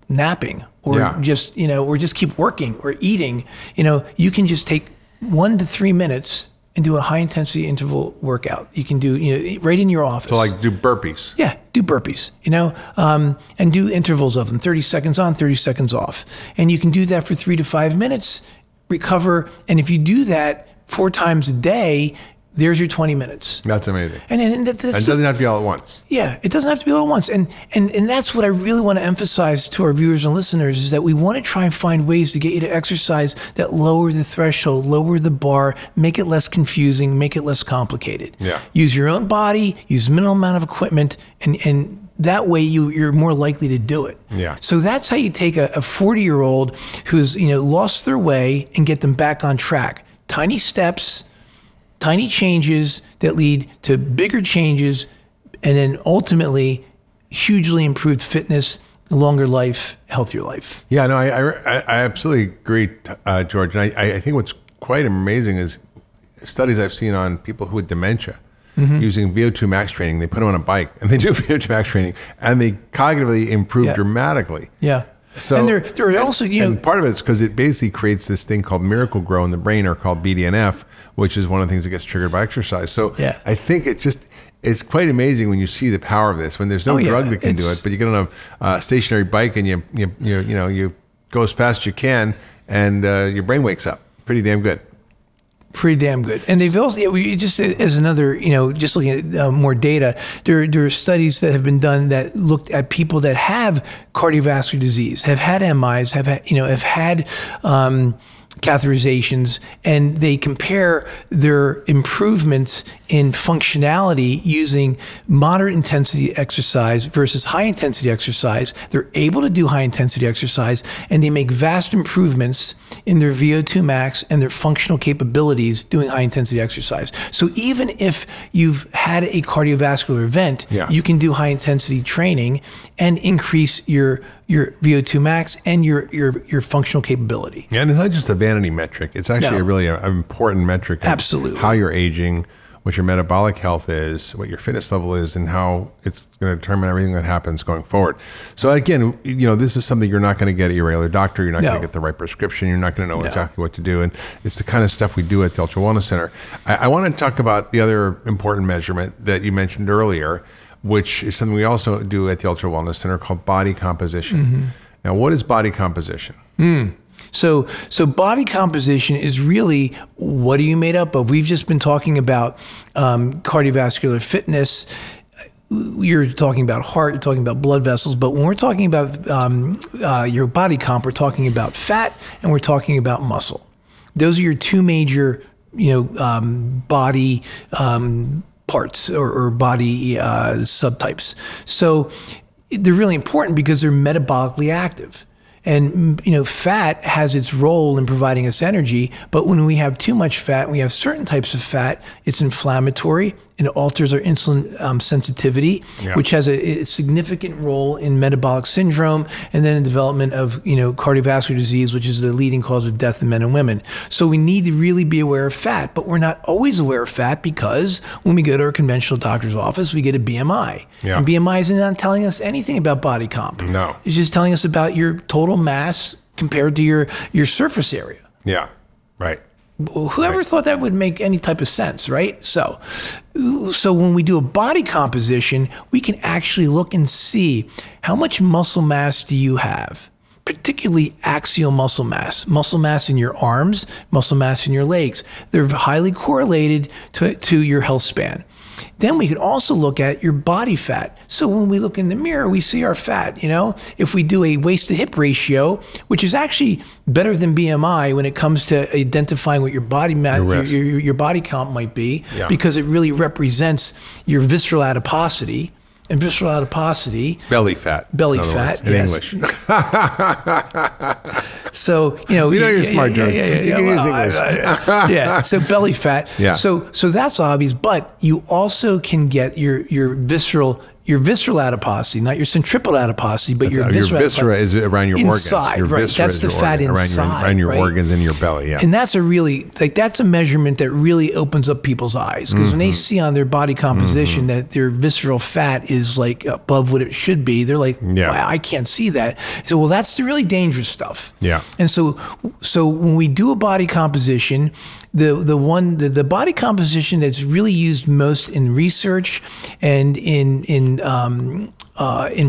napping or just, you know, or just keep working or eating, you know, you can just take 1 to 3 minutes and do a high intensity interval workout. You can do, you know, right in your office. So like do burpees. Yeah, do burpees, you know, and do intervals of them, 30 seconds on, 30 seconds off. And you can do that for 3 to 5 minutes, recover. And if you do that 4 times a day, there's your 20 minutes. That's amazing. And it doesn't have to be all at once. Yeah, it doesn't have to be all at once. And that's what I really want to emphasize to our viewers and listeners is that we want to try and find ways to get you to exercise that lower the threshold, lower the bar, make it less confusing, make it less complicated. Yeah. Use your own body, use minimal amount of equipment, and that way you're more likely to do it. Yeah. So that's how you take a 40-year-old who's, you know, lost their way and get them back on track. Tiny steps, tiny changes that lead to bigger changes, and then ultimately hugely improved fitness, longer life, healthier life. Yeah, no, I absolutely agree, George. And I think what's quite amazing is studies I've seen on people who with dementia using VO2 max training. They put them on a bike and they do VO2 max training, and they cognitively improve dramatically. Yeah. So, and there are also, you know, and part of it is because it basically creates this thing called miracle grow in the brain, or called BDNF, which is one of the things that gets triggered by exercise. So I think it's quite amazing when you see the power of this. When there's no drug that can do it, but you get on a stationary bike and you go as fast as you can, and your brain wakes up. Pretty damn good. Pretty damn good. And they've also, just as another, you know, just looking at more data, there are studies that have been done that looked at people that have cardiovascular disease, have had MIs, have had catheterizations, and they compare their improvements in functionality using moderate intensity exercise versus high intensity exercise. They're able to do high intensity exercise, and they make vast improvements in their VO2 max and their functional capabilities doing high intensity exercise. So even if you've had a cardiovascular event, you can do high intensity training and increase your VO2 max and your functional capability. Yeah, and it's not just a vanity metric. It's actually a really important metric of Absolutely. How you're aging, what your metabolic health is, what your fitness level is, and how it's going to determine everything that happens going forward. So again, you know, this is something you're not going to get at your regular doctor. You're not going to get the right prescription. You're not going to know exactly what to do. And it's the kind of stuff we do at the Ultra Wellness Center. I want to talk about the other important measurement that you mentioned earlier, which is something we also do at the Ultra Wellness Center called body composition. Now, what is body composition? So body composition is really, what are you made up of? We've just been talking about cardiovascular fitness. You're talking about heart, you're talking about blood vessels, but when we're talking about your body comp, we're talking about fat and we're talking about muscle. Those are your two major, body parts or body subtypes. So they're really important because they're metabolically active. And, fat has its role in providing us energy, but when we have too much fat, we have certain types of fat, it's inflammatory and it alters our insulin sensitivity, which has a significant role in metabolic syndrome and then the development of cardiovascular disease, which is the leading cause of death in men and women. So we need to really be aware of fat, but we're not always aware of fat because when we go to our conventional doctor's office, we get a BMI. Yeah. And BMI is not telling us anything about body comp. No. It's just telling us about your total mass compared to your surface area. Yeah, right. Whoever thought that would make any type of sense, right? So when we do a body composition, we can actually look and see how much muscle mass do you have, particularly axial muscle mass in your arms, muscle mass in your legs. They're highly correlated to your health span. Then we can also look at your body fat. So when we look in the mirror, we see our fat. If we do a waist to hip ratio, which is actually better than BMI when it comes to identifying what your body your body count might be, because it really represents your visceral adiposity. And visceral adiposity. Belly fat. In English. So, you're smart, Joe. You can use English. Yeah. So belly fat. Yeah. So that's obvious, but you also can get your visceral adiposity, not your centripetal adiposity, but your viscera is around your inside, organs. Right? That's the fat inside, around your organs in your belly. Yeah. And that's that's a measurement that really opens up people's eyes, because when they see on their body composition that their visceral fat is like above what it should be, they're like, wow, I can't see that. So, well, that's the really dangerous stuff. Yeah. And so when we do a body composition, the body composition that's really used most in research and in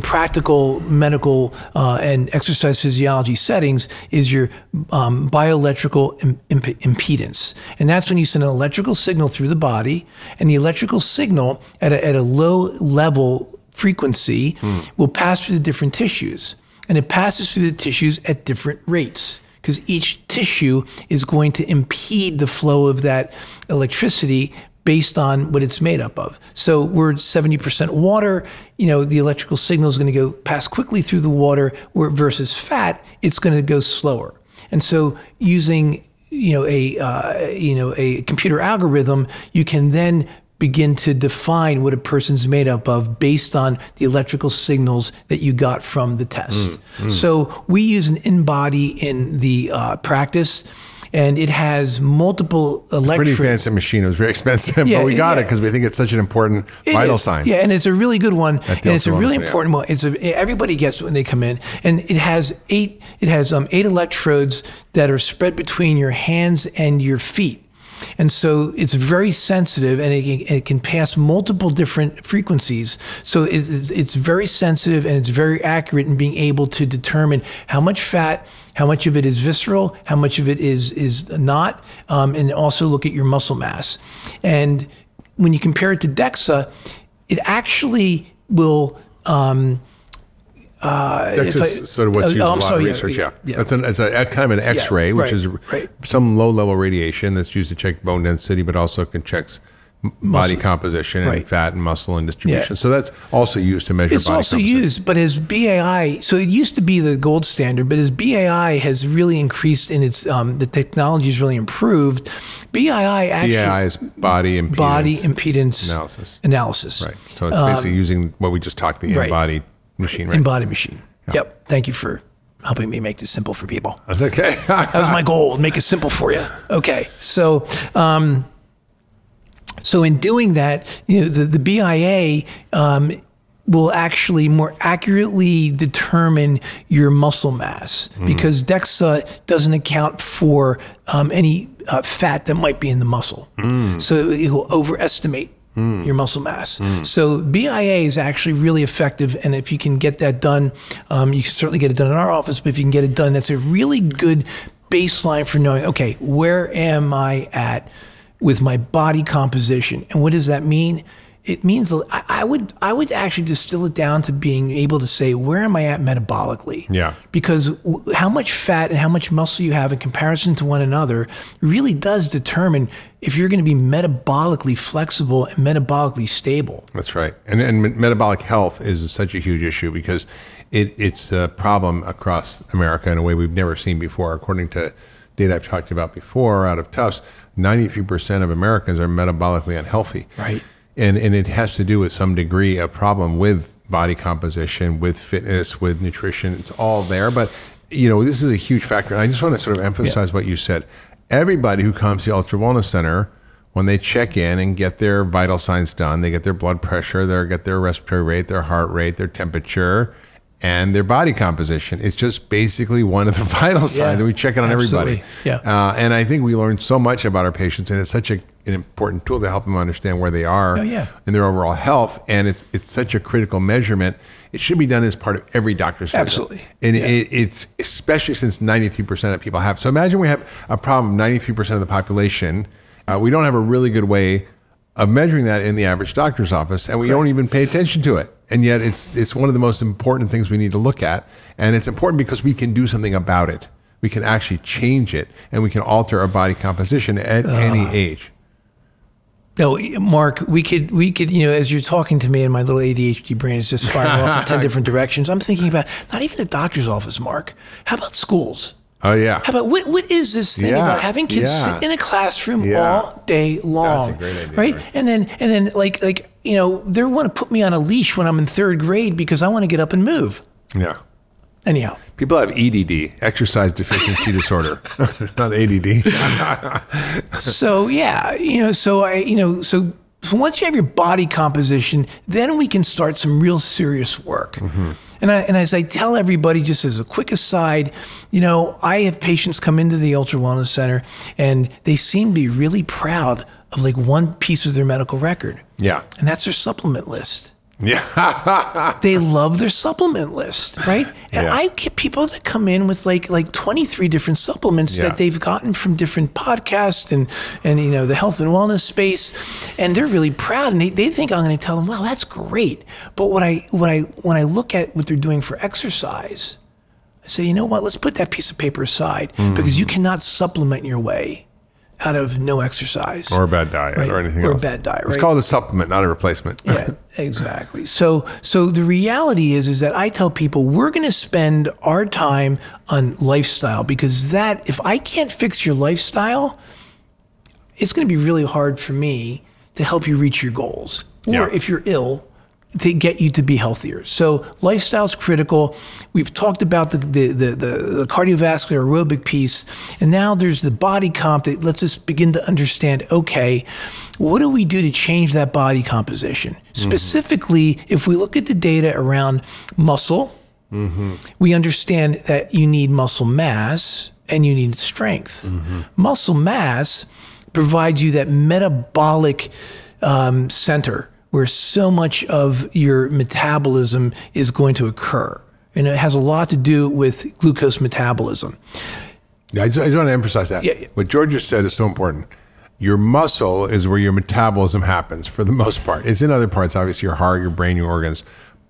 practical medical and exercise physiology settings is your bioelectrical impedance. And that's when you send an electrical signal through the body, and the electrical signal at a low level frequency will pass through the different tissues. And it passes through the tissues at different rates, because each tissue is going to impede the flow of that electricity based on what it's made up of. So we're 70% water, the electrical signal is going to pass quickly through the water, versus fat, it's going to go slower. And so using a computer algorithm, you can then begin to define what a person's made up of based on the electrical signals that you got from the test. So we use an in-body in the practice, and it has multiple electrodes. Pretty fancy machine. It was very expensive, but we got it because we think it's such an important vital sign. Yeah, and it's a really good one, and it's a really important one. Everybody gets it when they come in, and it has eight electrodes that are spread between your hands and your feet. And so it's very sensitive, and it can pass multiple different frequencies. So it's very sensitive, and it's very accurate in being able to determine how much fat, how much of it is visceral, how much of it is not, and also look at your muscle mass. And when you compare it to DEXA, it actually will... That's sort of what's used in a lot of research. Yeah. It's a kind of an X-ray, which is some low-level radiation that's used to check bone density, but also can check body composition and fat and muscle and distribution. So that's also used to measure body composition. It's also used, but as BAI, so it used to be the gold standard, but as BAI has really increased in its, the technology has really improved, BAI is body impedance analysis. Right. So it's basically using what we just talked, the in-body machine, right? In-body machine. Yep. Thank you for helping me make this simple for people. That's okay. That was my goal, make it simple for you. Okay. So, so in doing that, the BIA will actually more accurately determine your muscle mass, because DEXA doesn't account for any fat that might be in the muscle. So it will overestimate your muscle mass. So BIA is actually really effective, and if you can get that done, you can certainly get it done in our office, but if you can get it done, that's a really good baseline for knowing, okay, where am I at with my body composition? And what does that mean? It means I would actually distill it down to being able to say, where am I at metabolically? Yeah. Because how much fat and how much muscle you have in comparison to one another really does determine if you're going to be metabolically flexible and metabolically stable. That's right. And metabolic health is such a huge issue because it's a problem across America in a way we've never seen before. According to data I've talked about before out of Tufts, 93% of Americans are metabolically unhealthy. Right. And it has to do with some degree of problem with body composition, with fitness, with nutrition. It's all there. But, this is a huge factor. And I just want to sort of emphasize what you said. Everybody who comes to the Ultra Wellness Center, when they check in and get their vital signs done, they get their blood pressure, they get their respiratory rate, their heart rate, their temperature, and their body composition. It's just basically one of the vital signs, and we check it on everybody. Yeah. And I think we learn so much about our patients, and it's such an important tool to help them understand where they are in their overall health. And it's such a critical measurement. It should be done as part of every doctor's visit. Absolutely. And it's especially since 93% of people have. So imagine we have a problem, 93% of the population. We don't have a really good way of measuring that in the average doctor's office, and we don't even pay attention to it. And yet it's one of the most important things we need to look at. And it's important because we can do something about it. We can actually change it, and we can alter our body composition at any age. No, Mark, we could, as you're talking to me and my little ADHD brain is just firing off in 10 different directions. I'm thinking about not even the doctor's office, Mark. How about schools? Oh, yeah. How about, what is this thing about having kids sit in a classroom all day long? That's a great idea. Right? And then like they want to put me on a leash when I'm in 3rd grade because I want to get up and move. Yeah. Anyhow. People have EDD, exercise deficiency disorder, not ADD. So once you have your body composition, then we can start some real serious work. Mm-hmm. And as I tell everybody, just as a quick aside, I have patients come into the Ultra Wellness Center and they seem to be really proud of like one piece of their medical record. Yeah. And that's their supplement list. Yeah. They love their supplement list, right? And I get people that come in with like 23 different supplements that they've gotten from different podcasts and the health and wellness space, and they're really proud, and they think I'm going to tell them, well, that's great. But when I look at what they're doing for exercise, I say, you know what? Let's put that piece of paper aside because you cannot supplement your way out of no exercise. Or a bad diet or anything else. Or a bad diet, right? It's called a supplement, not a replacement. Yeah, exactly. So the reality is that I tell people we're going to spend our time on lifestyle because if I can't fix your lifestyle, it's going to be really hard for me to help you reach your goals. Or if you're ill, to get you to be healthier. So lifestyle is critical. We've talked about the cardiovascular aerobic piece, and now there's the body comp that lets us begin to understand, okay, what do we do to change that body composition? Mm-hmm. Specifically, if we look at the data around muscle, we understand that you need muscle mass and you need strength. Mm-hmm. Muscle mass provides you that metabolic center where so much of your metabolism is going to occur. And it has a lot to do with glucose metabolism. Yeah, I just want to emphasize that. Yeah. What George just said is so important. Your muscle is where your metabolism happens for the most part. It's in other parts, obviously your heart, your brain, your organs.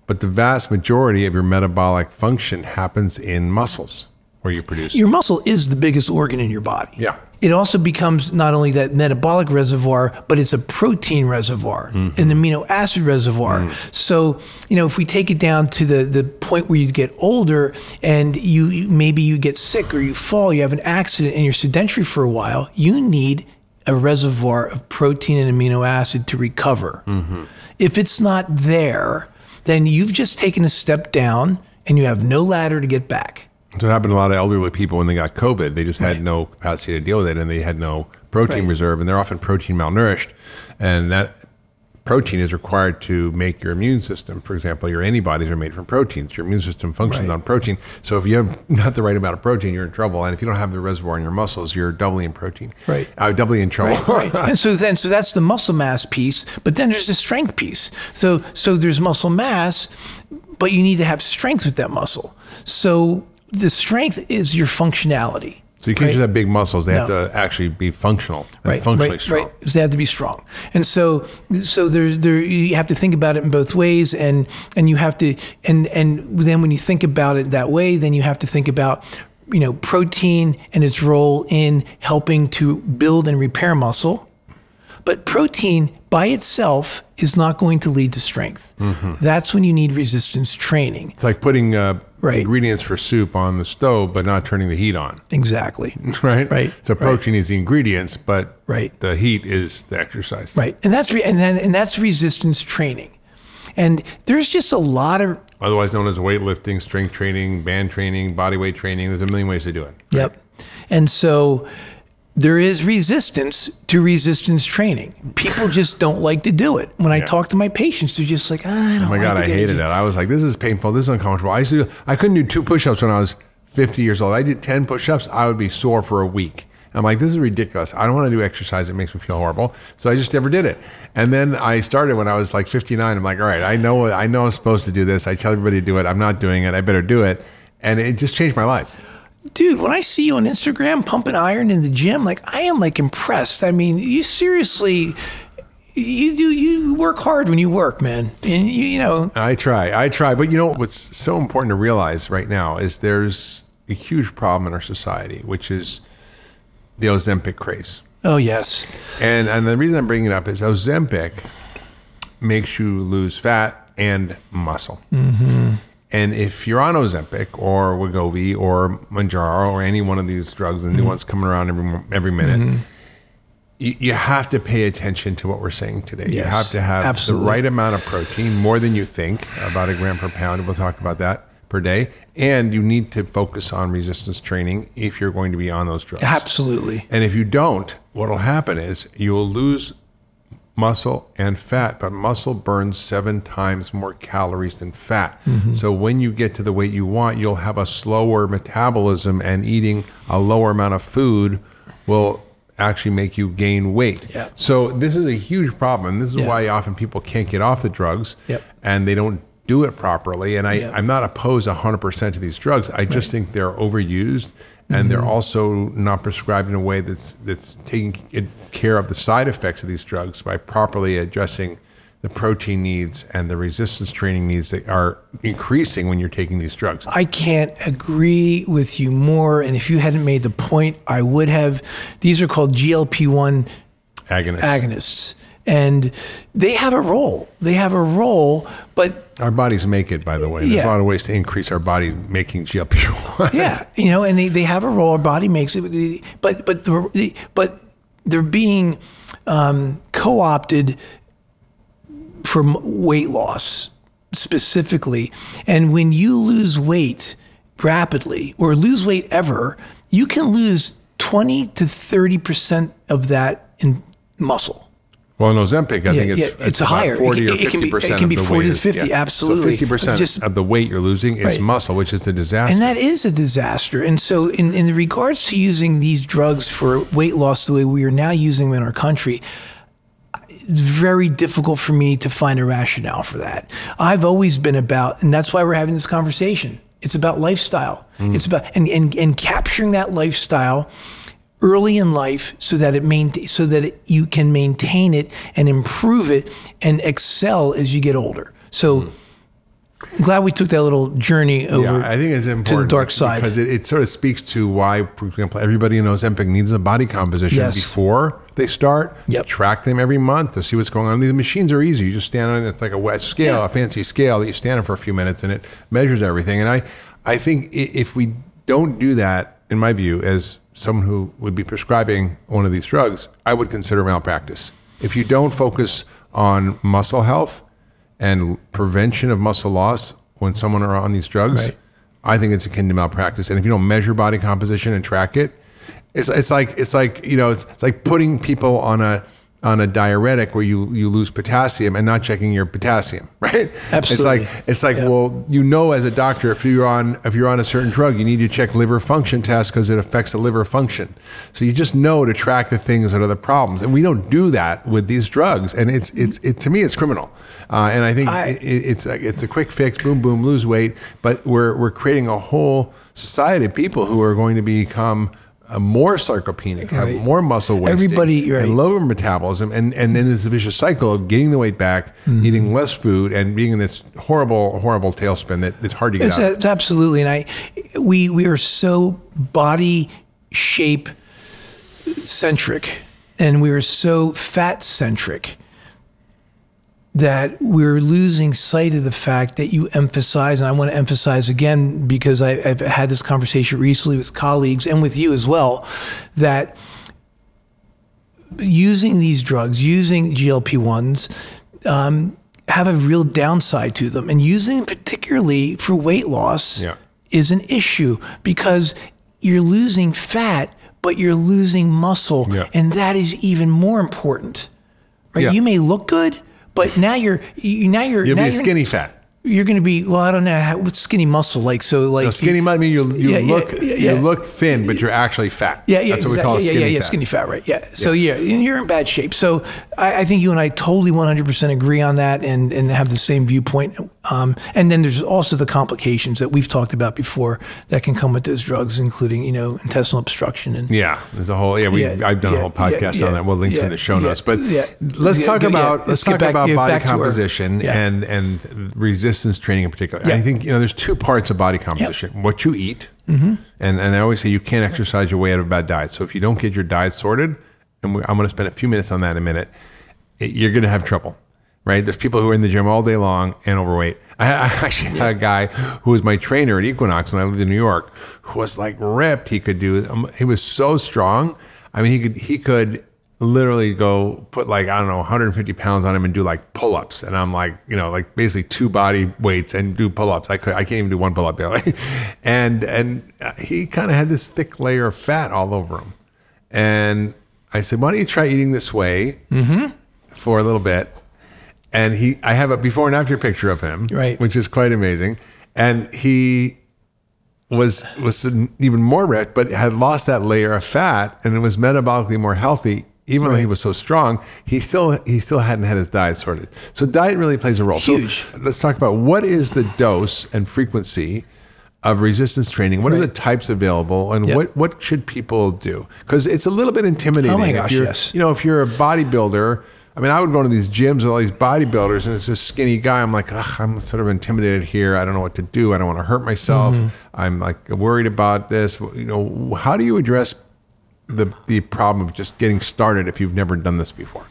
But the vast majority of your metabolic function happens in muscles where you produce. Your muscle is the biggest organ in your body. Yeah. It also becomes not only that metabolic reservoir, but it's a protein reservoir, an amino acid reservoir. So, if we take it down to the point where you get older and maybe you get sick or you fall, you have an accident and you're sedentary for a while, you need a reservoir of protein and amino acid to recover. If it's not there, then you've just taken a step down and you have no ladder to get back. So it happened to a lot of elderly people when they got COVID. They just had no capacity to deal with it, and they had no protein reserve, and they're often protein malnourished. And that protein is required to make your immune system. For example, your antibodies are made from proteins. Your immune system functions on protein. So if you have not the right amount of protein, you're in trouble. And if you don't have the reservoir in your muscles, you're doubly in protein. Doubly in trouble. And so that's the muscle mass piece. But then there's the strength piece. So there's muscle mass, but you need to have strength with that muscle. So the strength is your functionality. So you can't just have big muscles. They have to actually be functional and functionally strong. Right. They have to be strong. And so you have to think about it in both ways. And you have to, and then when you think about it that way, then you have to think about, protein and its role in helping to build and repair muscle. But protein by itself is not going to lead to strength. That's when you need resistance training. It's like putting Right. ingredients for soup on the stove, but not turning the heat on. Exactly. Right? Right. So protein is the ingredients, but Right. the heat is the exercise. Right. And that's resistance training. And there's just a lot of... Otherwise known as weightlifting, strength training, band training, body weight training. There's a million ways to do it. Yep. And so there is resistance to resistance training. People just don't like to do it. When I talk to my patients, they're just like, I don't Oh my God, I hated it. I was like, this is painful. This is uncomfortable. I couldn't do 2 push-ups when I was 50 years old. I did 10 push-ups. I would be sore for a week. I'm like, this is ridiculous. I don't want to do exercise. It makes me feel horrible. So I just never did it. And then I started when I was like 59. I'm like, all right, I know I'm supposed to do this. I tell everybody to do it. I'm not doing it. I better do it. And it just changed my life. Dude, when I see you on Instagram pumping iron in the gym, like I am like impressed. I mean, you seriously, you work hard when you work, man. And you know. I try. But you know, what's so important to realize right now is there's a huge problem in our society, which is the Ozempic craze. Oh, yes. And the reason I'm bringing it up is Ozempic makes you lose fat and muscle. Mm-hmm. And if you're on Ozempic or Wegovy or Mounjaro or any one of these drugs, the new ones coming around every minute, you have to pay attention to what we're saying today. Yes, you have to have the right amount of protein, more than you think, about 1 gram per pound. We'll talk about that per day. And you need to focus on resistance training if you're going to be on those drugs. Absolutely. And if you don't, what will happen is you will lose muscle and fat, but muscle burns 7 times more calories than fat. Mm-hmm. So when you get to the weight you want, you'll have a slower metabolism, and eating a lower amount of food will actually make you gain weight. Yeah. So this is a huge problem. And this is why often people can't get off the drugs and they don't do it properly. And I'm not opposed 100% to these drugs. I just think they're overused, and they're also not prescribed in a way that's taking care of the side effects of these drugs by properly addressing the protein needs and the resistance training needs that are increasing when you're taking these drugs. I can't agree with you more. And if you hadn't made the point, I would have. These are called GLP-1 agonists. And they have a role. But our bodies make it, by the way. There's a lot of ways to increase our body making GLP-1. Yeah, and they have a role. Our body makes it, but they're being co-opted for weight loss specifically. And when you lose weight rapidly or lose weight ever, you can lose 20 to 30% of that in muscle. Well, in Ozempic, I think it's higher. 40 or 50%. It can be 40 to weight 50, absolutely. So 50% of the weight you're losing is muscle, which is a disaster. And that is a disaster. And so in regards to using these drugs for weight loss the way we are now using them in our country, it's very difficult for me to find a rationale for that. I've always been about, and that's why we're having this conversation, it's about lifestyle. It's about, and capturing that lifestyle early in life so that you can maintain it and improve it and excel as you get older. So I'm glad we took that little journey over I think it's important to the dark side. Because it sort of speaks to why, for example, everybody in Ozempic needs a body composition before they start. Track them every month to see what's going on. These machines are easy. You just stand on it. It's like a wet scale, a fancy scale that you stand on for a few minutes, and it measures everything. And I think if we don't do that, in my view, as someone who would be prescribing one of these drugs, I would consider malpractice. If you don't focus on muscle health and prevention of muscle loss when someone are on these drugs, I think it's akin to malpractice. And if you don't measure body composition and track it, it's like putting people on a diuretic where you lose potassium and not checking your potassium, right? Absolutely. It's like well, as a doctor, if you're on a certain drug, you need to check liver function tests because it affects the liver function. So you just know to track the things that are the problems, and we don't do that with these drugs. And it's to me, it's criminal. And I think it's a quick fix, boom, boom, lose weight. But we're creating a whole society of people who are going to become more sarcopenic, have more muscle wasting, and lower metabolism, and then it's a vicious cycle of getting the weight back, eating less food, and being in this horrible tailspin that it's hard to get out. It's absolutely, and we are so body shape centric, and we are so fat centric that we're losing sight of the fact that you emphasize, and I want to emphasize again because I've had this conversation recently with colleagues and with you as well, that using these drugs, using GLP-1s, have a real downside to them. And using them particularly for weight loss is an issue because you're losing fat, but you're losing muscle. And that is even more important. Right? You may look good, but now you'll be skinny fat. You're going to be, well, I don't know, what's skinny muscle like? So like, no, skinny might mean you look thin, but you're actually fat. That's what we call skinny fat. Skinny fat, right? So and you're in bad shape. So I think you and I totally 100% agree on that and have the same viewpoint. And then there's also the complications that we've talked about before that can come with those drugs, including intestinal obstruction and there's a whole I've done a whole podcast on that. We'll link to in the show notes. But let's talk about body composition and resistance training in particular. I think there's two parts of body composition: what you eat, and I always say you can't exercise your way out of a bad diet. So if you don't get your diet sorted, and I'm going to spend a few minutes on that in a minute, you're going to have trouble. Right? There's people who are in the gym all day long and overweight. I actually had a guy who was my trainer at Equinox when I lived in New York, who was like ripped. He could do. He was so strong. I mean, he could literally go put like, I don't know, 150 pounds on him and do like pull-ups. And I'm like, like basically 2 body weights and do pull-ups. I can't even do 1 pull-up. And he kind of had this thick layer of fat all over him. And I said, why don't you try eating this way for a little bit? And I have a before and after picture of him, which is quite amazing. And he was even more ripped, but had lost that layer of fat and it was metabolically more healthy. Even though he was so strong, he still hadn't had his diet sorted. So diet really plays a role. Huge. So let's talk about what is the dose and frequency of resistance training. What are the types available, and what should people do? Because it's a little bit intimidating. Oh my gosh, if you're a bodybuilder. I mean, I would go to these gyms with all these bodybuilders, and it's this skinny guy. I'm like, I'm sort of intimidated here. I don't know what to do. I don't want to hurt myself. I'm like worried about this. How do you address the problem of just getting started if you've never done this before?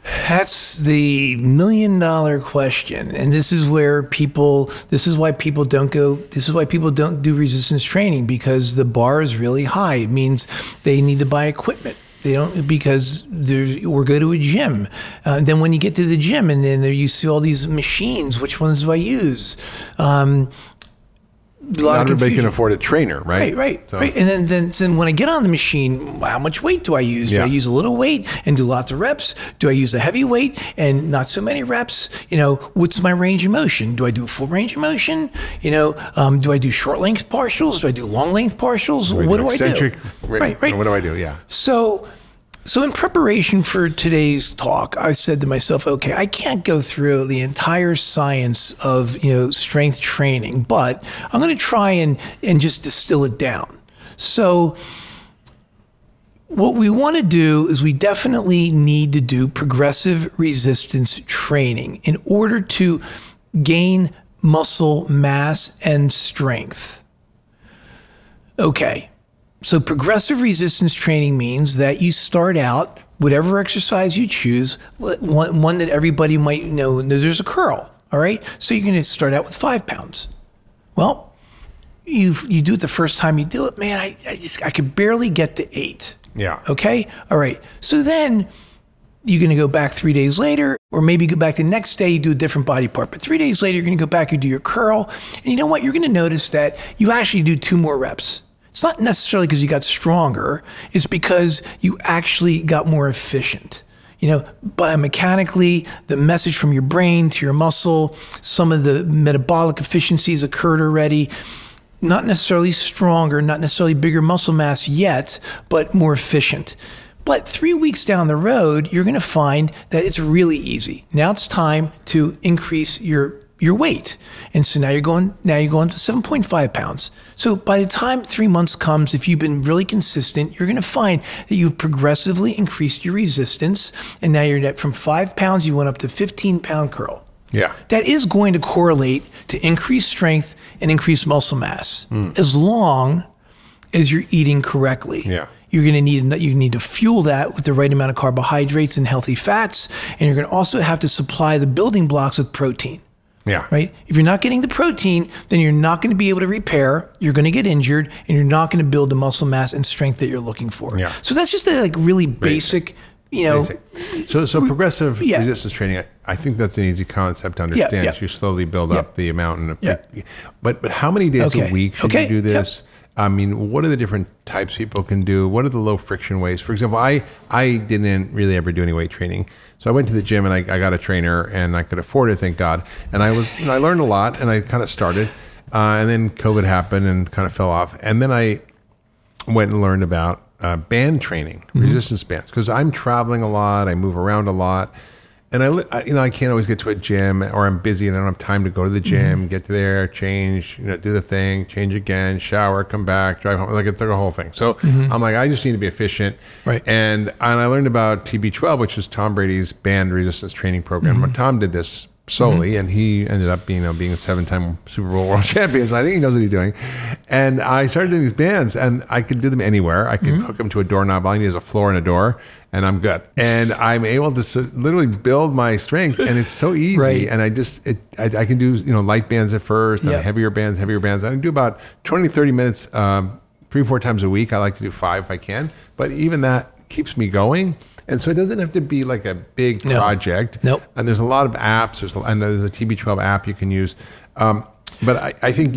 That's the $1 million question. And this is why people don't do resistance training, because the bar is really high. It means they need to buy equipment. They don't, because or go to a gym. Then when you get to the gym and then you see all these machines, which ones do I use? Not everybody can afford a trainer, right? Right. And then when I get on the machine, how much weight do I use? Do I use a little weight and do lots of reps? Do I use a heavy weight and not so many reps? What's my range of motion? Do I do a full range of motion? Do I do short length partials? Do I do long length partials? What do I do? Right. What do I do? Yeah. So in preparation for today's talk, I said to myself, okay, I can't go through the entire science of, strength training, but I'm going to try and just distill it down. So what we want to do is we definitely need to do progressive resistance training in order to gain muscle mass and strength. Okay. So progressive resistance training means that you start out, whatever exercise you choose, one that everybody might know, there's a curl, all right? So you're going to start out with 5 pounds. Well, you do it the first time you do it, man, I could barely get to 8. Yeah. Okay? All right. So then you're going to go back 3 days later, or maybe go back the next day, you do a different body part. But 3 days later, you're going to go back, you do your curl. And you know what? You're going to notice that you actually do 2 more reps. It's not necessarily because you got stronger. It's because you actually got more efficient. Biomechanically, the message from your brain to your muscle, some of the metabolic efficiencies occurred already. Not necessarily stronger, not necessarily bigger muscle mass yet, but more efficient. But 3 weeks down the road, you're going to find that it's really easy. Now it's time to increase your weight. And so now you're going to 7.5 pounds. So by the time 3 months comes, if you've been really consistent, you're going to find that you've progressively increased your resistance. And now you're from 5 pounds, you went up to 15-pound curl. Yeah. That is going to correlate to increased strength and increased muscle mass, as long as you're eating correctly. Yeah. You're going to need to fuel that with the right amount of carbohydrates and healthy fats, and you're going to also have to supply the building blocks with protein. Yeah. Right. If you're not getting the protein, then you're not going to be able to repair. You're going to get injured, and you're not going to build the muscle mass and strength that you're looking for. Yeah. So that's just a like really basic. So progressive resistance training, I think that's an easy concept to understand. Yeah. You slowly build up the amount. But how many days a week should you do this? I mean, what are the different types people can do? What are the low friction ways? For example, I didn't really ever do any weight training. So I went to the gym and I got a trainer and I could afford it, thank God. And I learned a lot and I kind of started. And then COVID happened and kind of fell off. And then I went and learned about band training, resistance bands, because I'm traveling a lot, I move around a lot, and I can't always get to a gym, or I'm busy and I don't have time to go to the gym, get there, change, do the thing, change again, shower, come back, drive home. Like it's like a whole thing. So I'm like, I just need to be efficient. Right. And I learned about TB12, which is Tom Brady's band resistance training program. Tom did this solely, and he ended up being a 7-time Super Bowl world champion. So I think he knows what he's doing. And I started doing these bands, and I could do them anywhere. I could hook them to a doorknob. All I need is a floor and a door, and I'm good. And I'm able to literally build my strength, and it's so easy. Right. And I can do light bands at first, and heavier bands. I can do about 20 to 30 minutes 3-4 times a week. I like to do 5 if I can, but even that keeps me going. And so it doesn't have to be like a big project. Nope. And there's a lot of apps. There's a TB12 app you can use. But I think,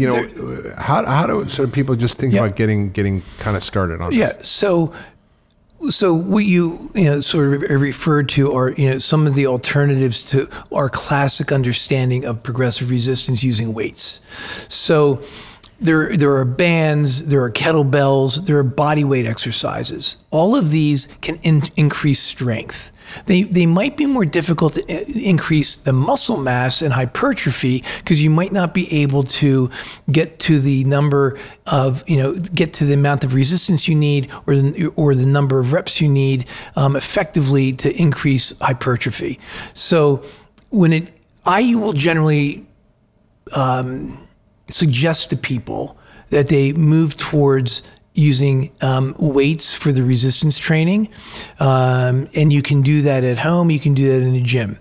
how do sort of people just think about getting kind of started on this? Yeah. So what you sort of referred to are some of the alternatives to our classic understanding of progressive resistance using weights. So there are bands, there are kettlebells, there are body weight exercises. All of these can increase strength. They might be more difficult to increase the muscle mass and hypertrophy because you might not be able to get to the number of, get to the amount of resistance you need or the number of reps you need effectively to increase hypertrophy. So I will generally suggest to people that they move towards using weights for the resistance training. And you can do that at home. You can do that in a gym.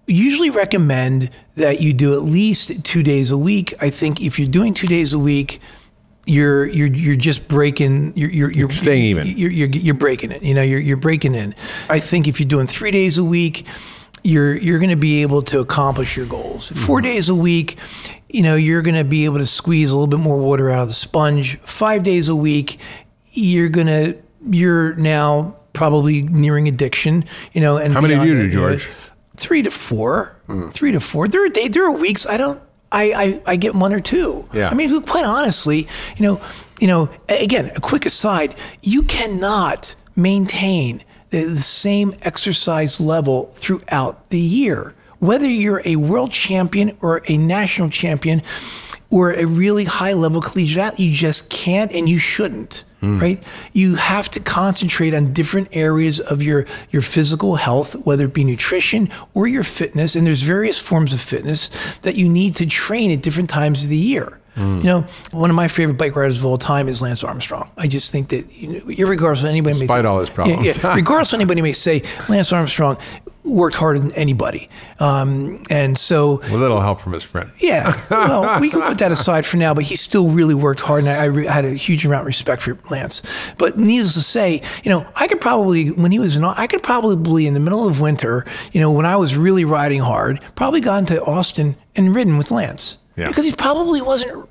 Usually recommend that you do at least 2 days a week. I think if you're doing 2 days a week, you're just breaking. You're staying even. You're breaking it. You're breaking in. I think if you're doing 3 days a week, you're going to be able to accomplish your goals. 4 days a week, you're going to be able to squeeze a little bit more water out of the sponge. 5 days a week, you're now probably nearing addiction, and how many do you do, George? 3 to 4. 3 to 4. There are weeks I get 1 or 2. Yeah. I mean, quite honestly, again, a quick aside, you cannot maintain the same exercise level throughout the year. Whether you're a world champion or a national champion or a really high level collegiate athlete, you just can't and you shouldn't, right? You have to concentrate on different areas of your physical health, whether it be nutrition or your fitness. And there's various forms of fitness that you need to train at different times of the year. One of my favorite bike riders of all time is Lance Armstrong. I just think that, regardless of anybody, despite all his problems, regardless of anybody may say, Lance Armstrong worked harder than anybody, and so with a little help from his friend. Yeah, well, we can put that aside for now, but he still really worked hard, and I had a huge amount of respect for Lance. But needless to say, I could probably, in the middle of winter, when I was really riding hard, probably gone to Austin and ridden with Lance. Yeah. Because he probably wasn't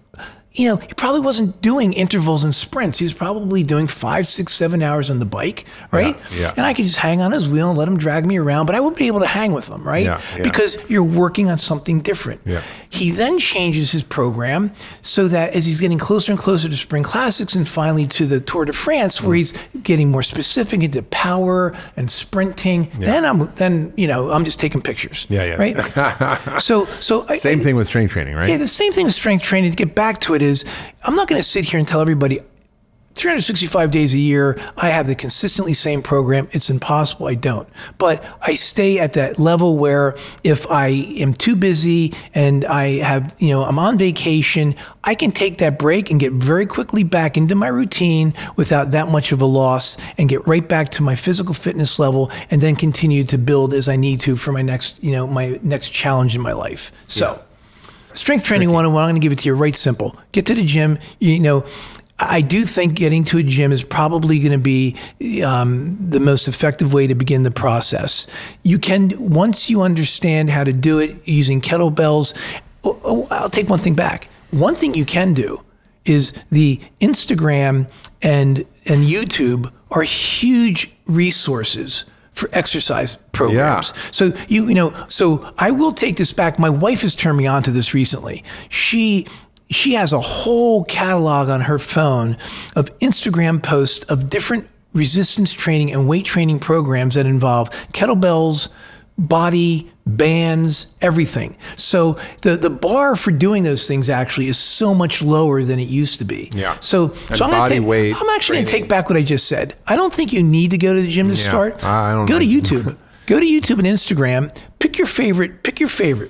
doing intervals and sprints. He was probably doing 5, 6, 7 hours on the bike, right? Yeah. And I could just hang on his wheel and let him drag me around, but I wouldn't be able to hang with him, right? Yeah. Because you're working on something different. Yeah. He then changes his program so that as he's getting closer and closer to Spring Classics and finally to the Tour de France, where he's getting more specific into power and sprinting, then I'm just taking pictures. Yeah. Right? So same thing with strength training, right? Yeah, the same thing with strength training. To get back to it is, I'm not going to sit here and tell everybody 365 days a year, I have the consistently same program. It's impossible I don't. But I stay at that level where if I am too busy and I have, I'm on vacation, I can take that break and get very quickly back into my routine without that much of a loss and get right back to my physical fitness level and then continue to build as I need to for my next, my next challenge in my life. So strength training 101, I'm going to give it to you right simple. Get to the gym, I do think getting to a gym is probably going to be the most effective way to begin the process. You can, once you understand how to do it using kettlebells, I'll take one thing back. One thing you can do is the Instagram and YouTube are huge resources for exercise programs. So so I will take this back. My wife has turned me on to this recently. She has a whole catalog on her phone of Instagram posts of different resistance training and weight training programs that involve kettlebells, body, bands, everything. So the bar for doing those things actually is so much lower than it used to be. Yeah. So I'm actually going to take back what I just said. I don't think you need to go to the gym to start. Go to YouTube. Go to YouTube and Instagram, pick your favorite,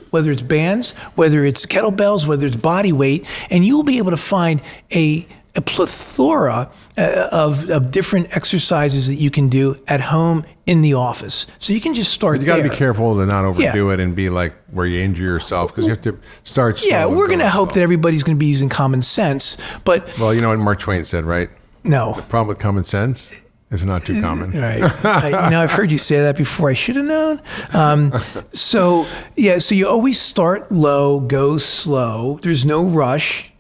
whether it's bands, whether it's kettlebells, whether it's body weight, and you'll be able to find a plethora of different exercises that you can do at home in the office. So you can just start there. You got to be careful to not overdo it and be like where you injure yourself, because you have to start slow. Yeah, we're going to hope that everybody's going to be using common sense, but... Well, you know what Mark Twain said, right? No. The problem with common sense... It's not too common. Right. I've heard you say that before. I should have known. So you always start low, go slow. There's no rush.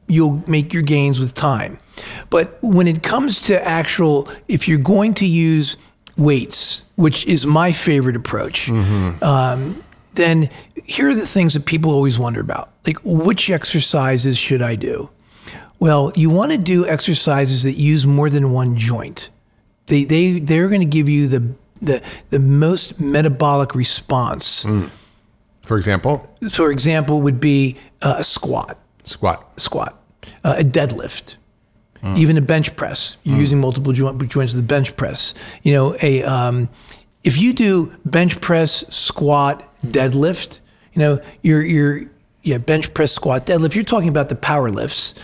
You'll make your gains with time. But when it comes to if you're going to use weights, which is my favorite approach, then here are the things that people always wonder about. Like, which exercises should I do? Well, you want to do exercises that use more than one joint. They're going to give you the most metabolic response. For example? For example, would be a squat. A deadlift. Even a bench press. You're using multiple joints of the bench press. If you do bench press, squat, deadlift, bench press, squat, deadlift, you're talking about the power lifts.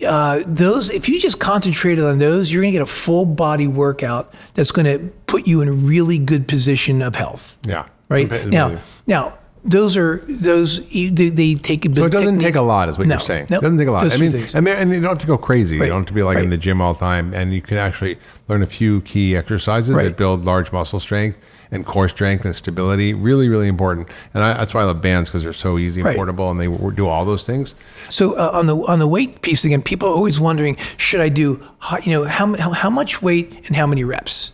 Those, if you just concentrated on those, you're going to get a full body workout that's going to put you in a really good position of health. Yeah. Right. Now, they take a bit. So it doesn't take a lot, is what you're saying. No, it doesn't take a lot. And you don't have to go crazy. Right. You don't have to be like in the gym all the time. And you can actually learn a few key exercises that build large muscle strength and core strength and stability. Really, really important. And that's why I love bands, because they're so easy and portable, and they do all those things. So on the weight piece again, people are always wondering, should I do how much weight and how many reps?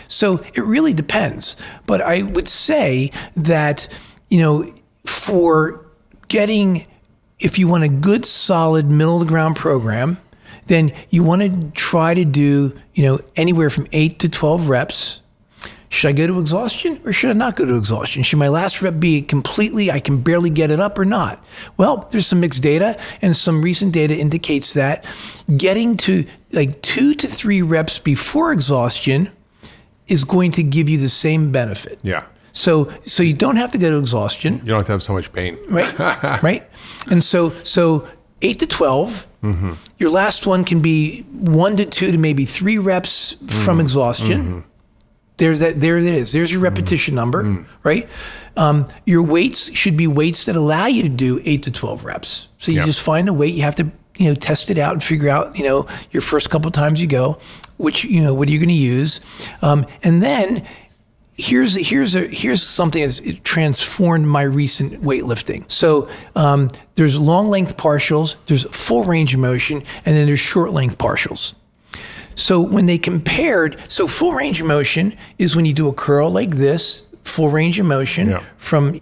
So it really depends. But I would say that for getting, if you want a good solid middle of the ground program, then you want to try to do anywhere from 8 to 12 reps. Should I go to exhaustion or should I not go to exhaustion? Should my last rep be completely, I can barely get it up, or not? Well, there's some mixed data, and some recent data indicates that getting to like 2 to 3 reps before exhaustion is going to give you the same benefit. Yeah. So you don't have to go to exhaustion. You don't have to have so much pain. Right. Right. And so 8 to 12, your last one can be 1 to 2 to maybe 3 reps from exhaustion. There it is. There's your repetition number, right? Your weights should be weights that allow you to do 8 to 12 reps. So you just find a weight, you have to, test it out and figure out, your first couple of times you go, what are you going to use? And then here's something that's transformed my recent weightlifting. So there's long length partials, there's full range of motion, and then there's short length partials. So when they compared, full range of motion is when you do a curl like this, full range of motion from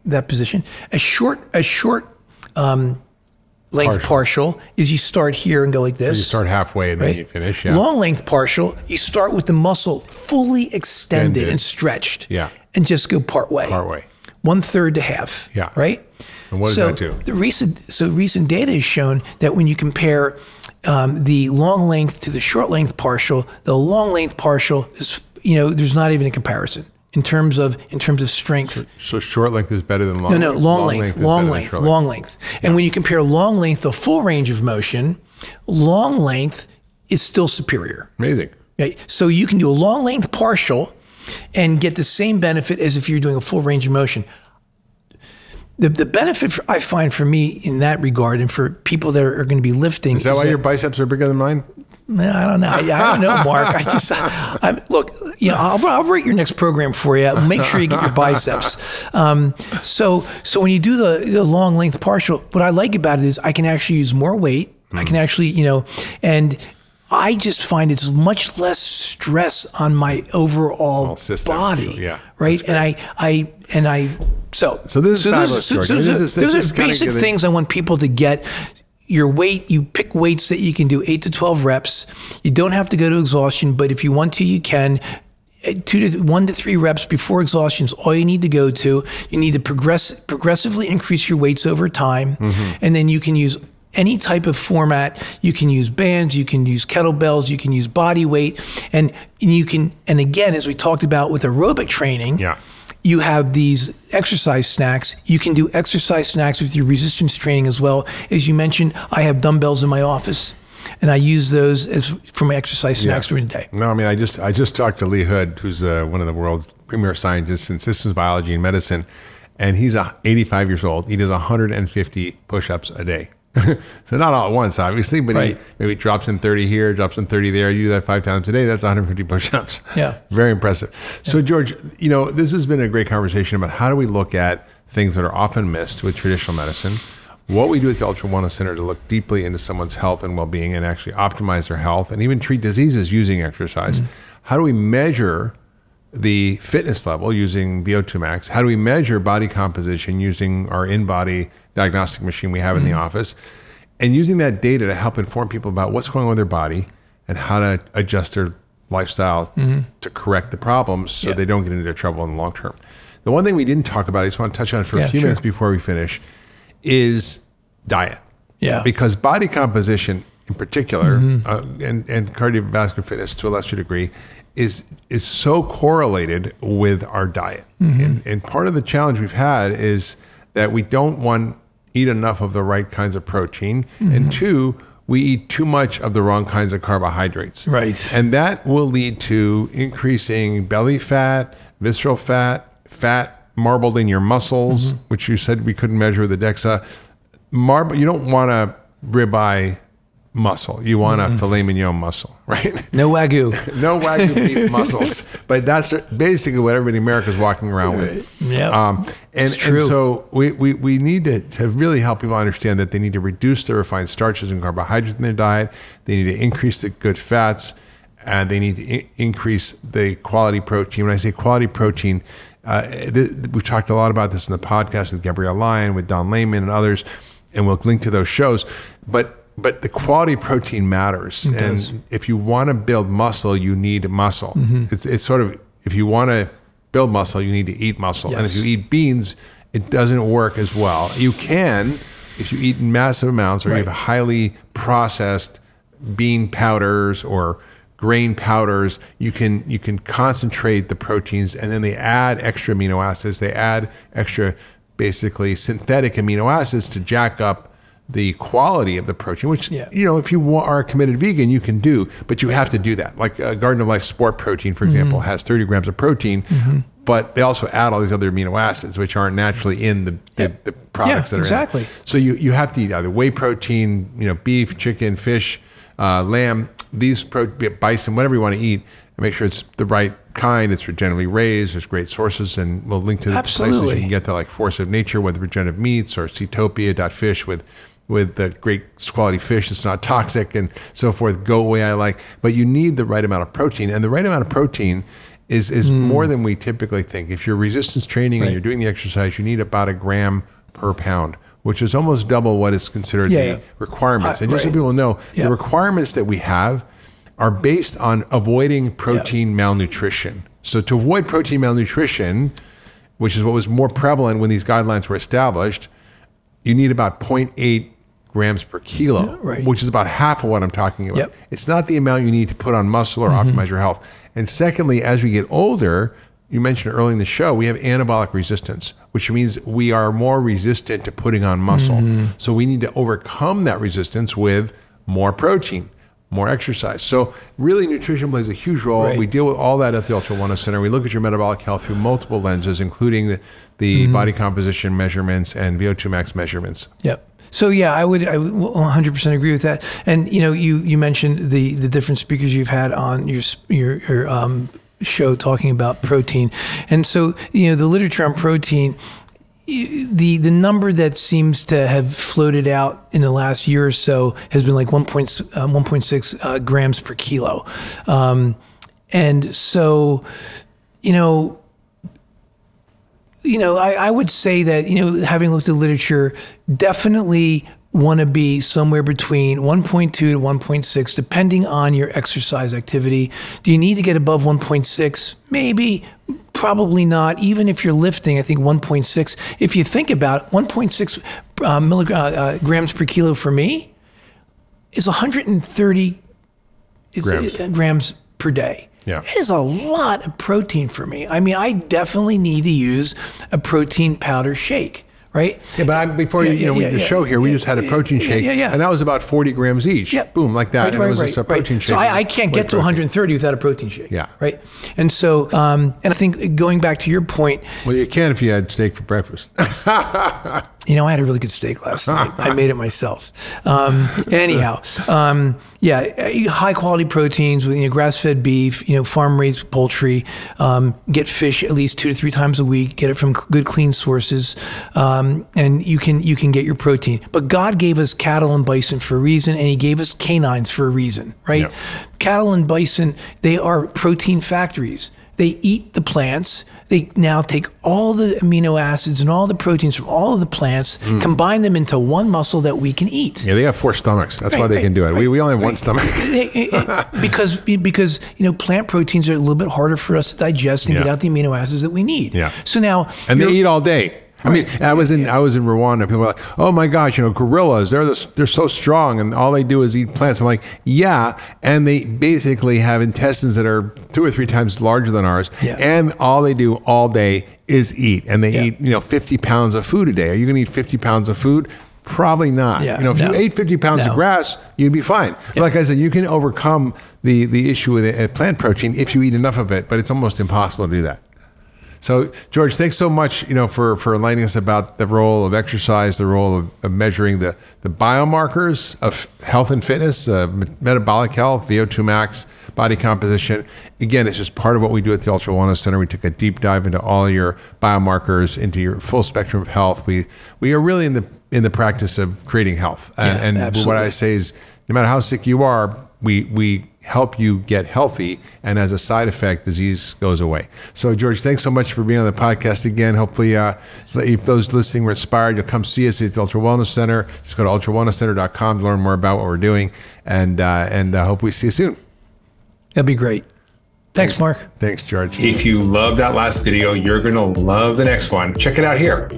that position. A short length partial is you start here and go like this. So you start halfway and then you finish. Yeah. Long length partial, you start with the muscle fully extended and stretched. Yeah. And just go part way. 1/3 to half. Yeah. Right? And what does that do? Recent data has shown that when you compare the long length to the short length partial. The long length partial is, there's not even a comparison in terms of strength. So short length is better than long length? No, long length. And when you compare long length, the full range of motion, long length is still superior. Amazing. Right? So you can do a long length partial and get the same benefit as if you're doing a full range of motion. The benefit I find for me in that regard, and for people that are going to be lifting, is that why your biceps are bigger than mine? I don't know. I don't know, Mark. Look. I'll write your next program for you. Make sure you get your biceps. So when you do the long length partial, what I like about it is I can actually use more weight. I can actually, and I just find it's much less stress on my overall body. Yeah. Right. So this is fabulous. Those are basic things I want people to get. Your weight, you pick weights that you can do 8 to 12 reps. You don't have to go to exhaustion, but if you want to, you can. 1 to 3 reps before exhaustion is all you need to go to. You need to progressively increase your weights over time. And then you can use any type of format. You can use bands, you can use kettlebells, you can use body weight. And again, as we talked about with aerobic training, you have these exercise snacks. You can do exercise snacks with your resistance training as well. As you mentioned, I have dumbbells in my office, and I use those for my exercise snacks during the day. No, I mean, I just talked to Lee Hood, who's one of the world's premier scientists in systems biology and medicine, and he's 85 years old. He does 150 push-ups a day. So not all at once, obviously, but he maybe drops in 30 here, drops in 30 there. You do that 5 times a day. That's 150 push-ups. Yeah. Very impressive. Yeah. So George, this has been a great conversation about how do we look at things that are often missed with traditional medicine, what we do at the Ultra Wellness Center to look deeply into someone's health and well-being and actually optimize their health and even treat diseases using exercise. How do we measure the fitness level using VO2 max? How do we measure body composition using our in-body diagnostic machine we have in the office, and using that data to help inform people about what's going on with their body and how to adjust their lifestyle to correct the problems so they don't get into trouble in the long term. The one thing we didn't talk about, I just want to touch on for a few minutes before we finish, is diet. Yeah. Because body composition in particular, and cardiovascular fitness to a lesser degree, is so correlated with our diet. And part of the challenge we've had is that we don't eat enough of the right kinds of protein, and 2, we eat too much of the wrong kinds of carbohydrates. Right. And that will lead to increasing belly fat, visceral fat, fat marbled in your muscles, which you said we couldn't measure with the DEXA. You don't want a ribeye muscle. You want a filet mignon muscle, right? No Wagyu. No Wagyu beef muscles. But that's basically what everybody in America is walking around with. Yeah. And so we need to really help people understand that they need to reduce the refined starches and carbohydrates in their diet. They need to increase the good fats, and they need to increase the quality protein. When I say quality protein, we've talked a lot about this in the podcast with Gabrielle Lyon, with Don Layman and others, and we'll link to those shows. But the quality protein matters. And if you want to build muscle, you need muscle. It's sort of, if you want to build muscle, you need to eat muscle. Yes. And if you eat beans, it doesn't work as well. You can, if you eat in massive amounts, or you have highly processed bean powders or grain powders, you can concentrate the proteins, and then they add extra amino acids. They add extra, basically, synthetic amino acids to jack up the quality of the protein, which, if you are a committed vegan, you can do, but you have to do that. Like Garden of Life Sport Protein, for example, has 30 grams of protein, but they also add all these other amino acids, which aren't naturally in the products that are in it. So you have to eat either whey protein, beef, chicken, fish, lamb, bison, whatever you want to eat, and make sure it's the right kind. It's regeneratively raised. There's great sources, and we'll link to the places you can get the, like Force of Nature with regenerative meats, or Seatopia.fish with the great quality fish that's not toxic and so forth. Goat whey I like. But you need the right amount of protein, and the right amount of protein is more than we typically think. If you're resistance training and you're doing the exercise, you need about 1 gram per pound, which is almost double what is considered the requirements. And just so people know, the requirements that we have are based on avoiding protein malnutrition. So to avoid protein malnutrition, which is what was more prevalent when these guidelines were established, you need about 0.8 grams per kilo, right. which is about half of what I'm talking about. Yep. It's not the amount you need to put on muscle or optimize your health. And secondly, as we get older, you mentioned early in the show, we have anabolic resistance, which means we are more resistant to putting on muscle. So we need to overcome that resistance with more protein, more exercise. So really nutrition plays a huge role. Right. We deal with all that at the Ultra Wellness Center. We look at your metabolic health through multiple lenses, including the body composition measurements and VO2 max measurements. Yep. So yeah, I would 100% agree with that. And you mentioned the different speakers you've had on your show talking about protein. And so, the literature on protein, the number that seems to have floated out in the last year or so has been like 1.6 grams per kilo. And so, I would say that, having looked at literature, definitely want to be somewhere between 1.2 to 1.6, depending on your exercise activity. Do you need to get above 1.6? Maybe, probably not. Even if you're lifting, I think 1.6. If you think about it, 1.6 grams per kilo for me is 130 grams per day. Yeah. It is a lot of protein for me. I mean, I definitely need to use a protein powder shake. Right? Yeah, but before the show here, we just had a protein shake, and that was about 40 grams each. Yep. Boom, like that. Right, and it was just a protein shake. So I can't get to 130 without a protein shake. Yeah. Right? And so, and I think going back to your point. Well, you can if you had steak for breakfast. I had a really good steak last night. I made it myself. Anyhow, high quality proteins with grass-fed beef, farm-raised poultry. Get fish at least 2 to 3 times a week. Get it from good, clean sources, and you can get your protein. But God gave us cattle and bison for a reason, and He gave us canines for a reason, right? Yep. Cattle and bison, they are protein factories. They eat the plants. They now take all the amino acids and all the proteins from all of the plants, combine them into one muscle that we can eat. Yeah, they have 4 stomachs. That's why they can do it. We only have 1 stomach. because plant proteins are a little bit harder for us to digest and get out the amino acids that we need. Yeah. So now, and they eat all day. I mean, I was in Rwanda. People were like, "Oh my gosh, gorillas, they're so strong, and all they do is eat plants." I'm like, "Yeah," and they basically have intestines that are 2 or 3 times larger than ours, and all they do all day is eat, and they eat 50 pounds of food a day. Are you going to eat 50 pounds of food? Probably not. Yeah, if you ate 50 pounds of grass, you'd be fine. Yeah. Like I said, you can overcome the issue with plant protein if you eat enough of it, but it's almost impossible to do that. So, George, thanks so much, for enlightening us about the role of exercise, the role of measuring the biomarkers of health and fitness, metabolic health, VO2 max, body composition. Again, it's just part of what we do at the Ultra Wellness Center. We took a deep dive into all your biomarkers, into your full spectrum of health. We are really in the practice of creating health. And what I say is, no matter how sick you are, we help you get healthy, and as a side effect, disease goes away. So, George, thanks so much for being on the podcast again. Hopefully, if those listening were inspired, you'll come see us at the Ultra Wellness Center. Just go to ultrawellnesscenter.com to learn more about what we're doing, and hope we see you soon. That'd be great. Thanks, Mark. Thanks, George. If you loved that last video, you're going to love the next one. Check it out here.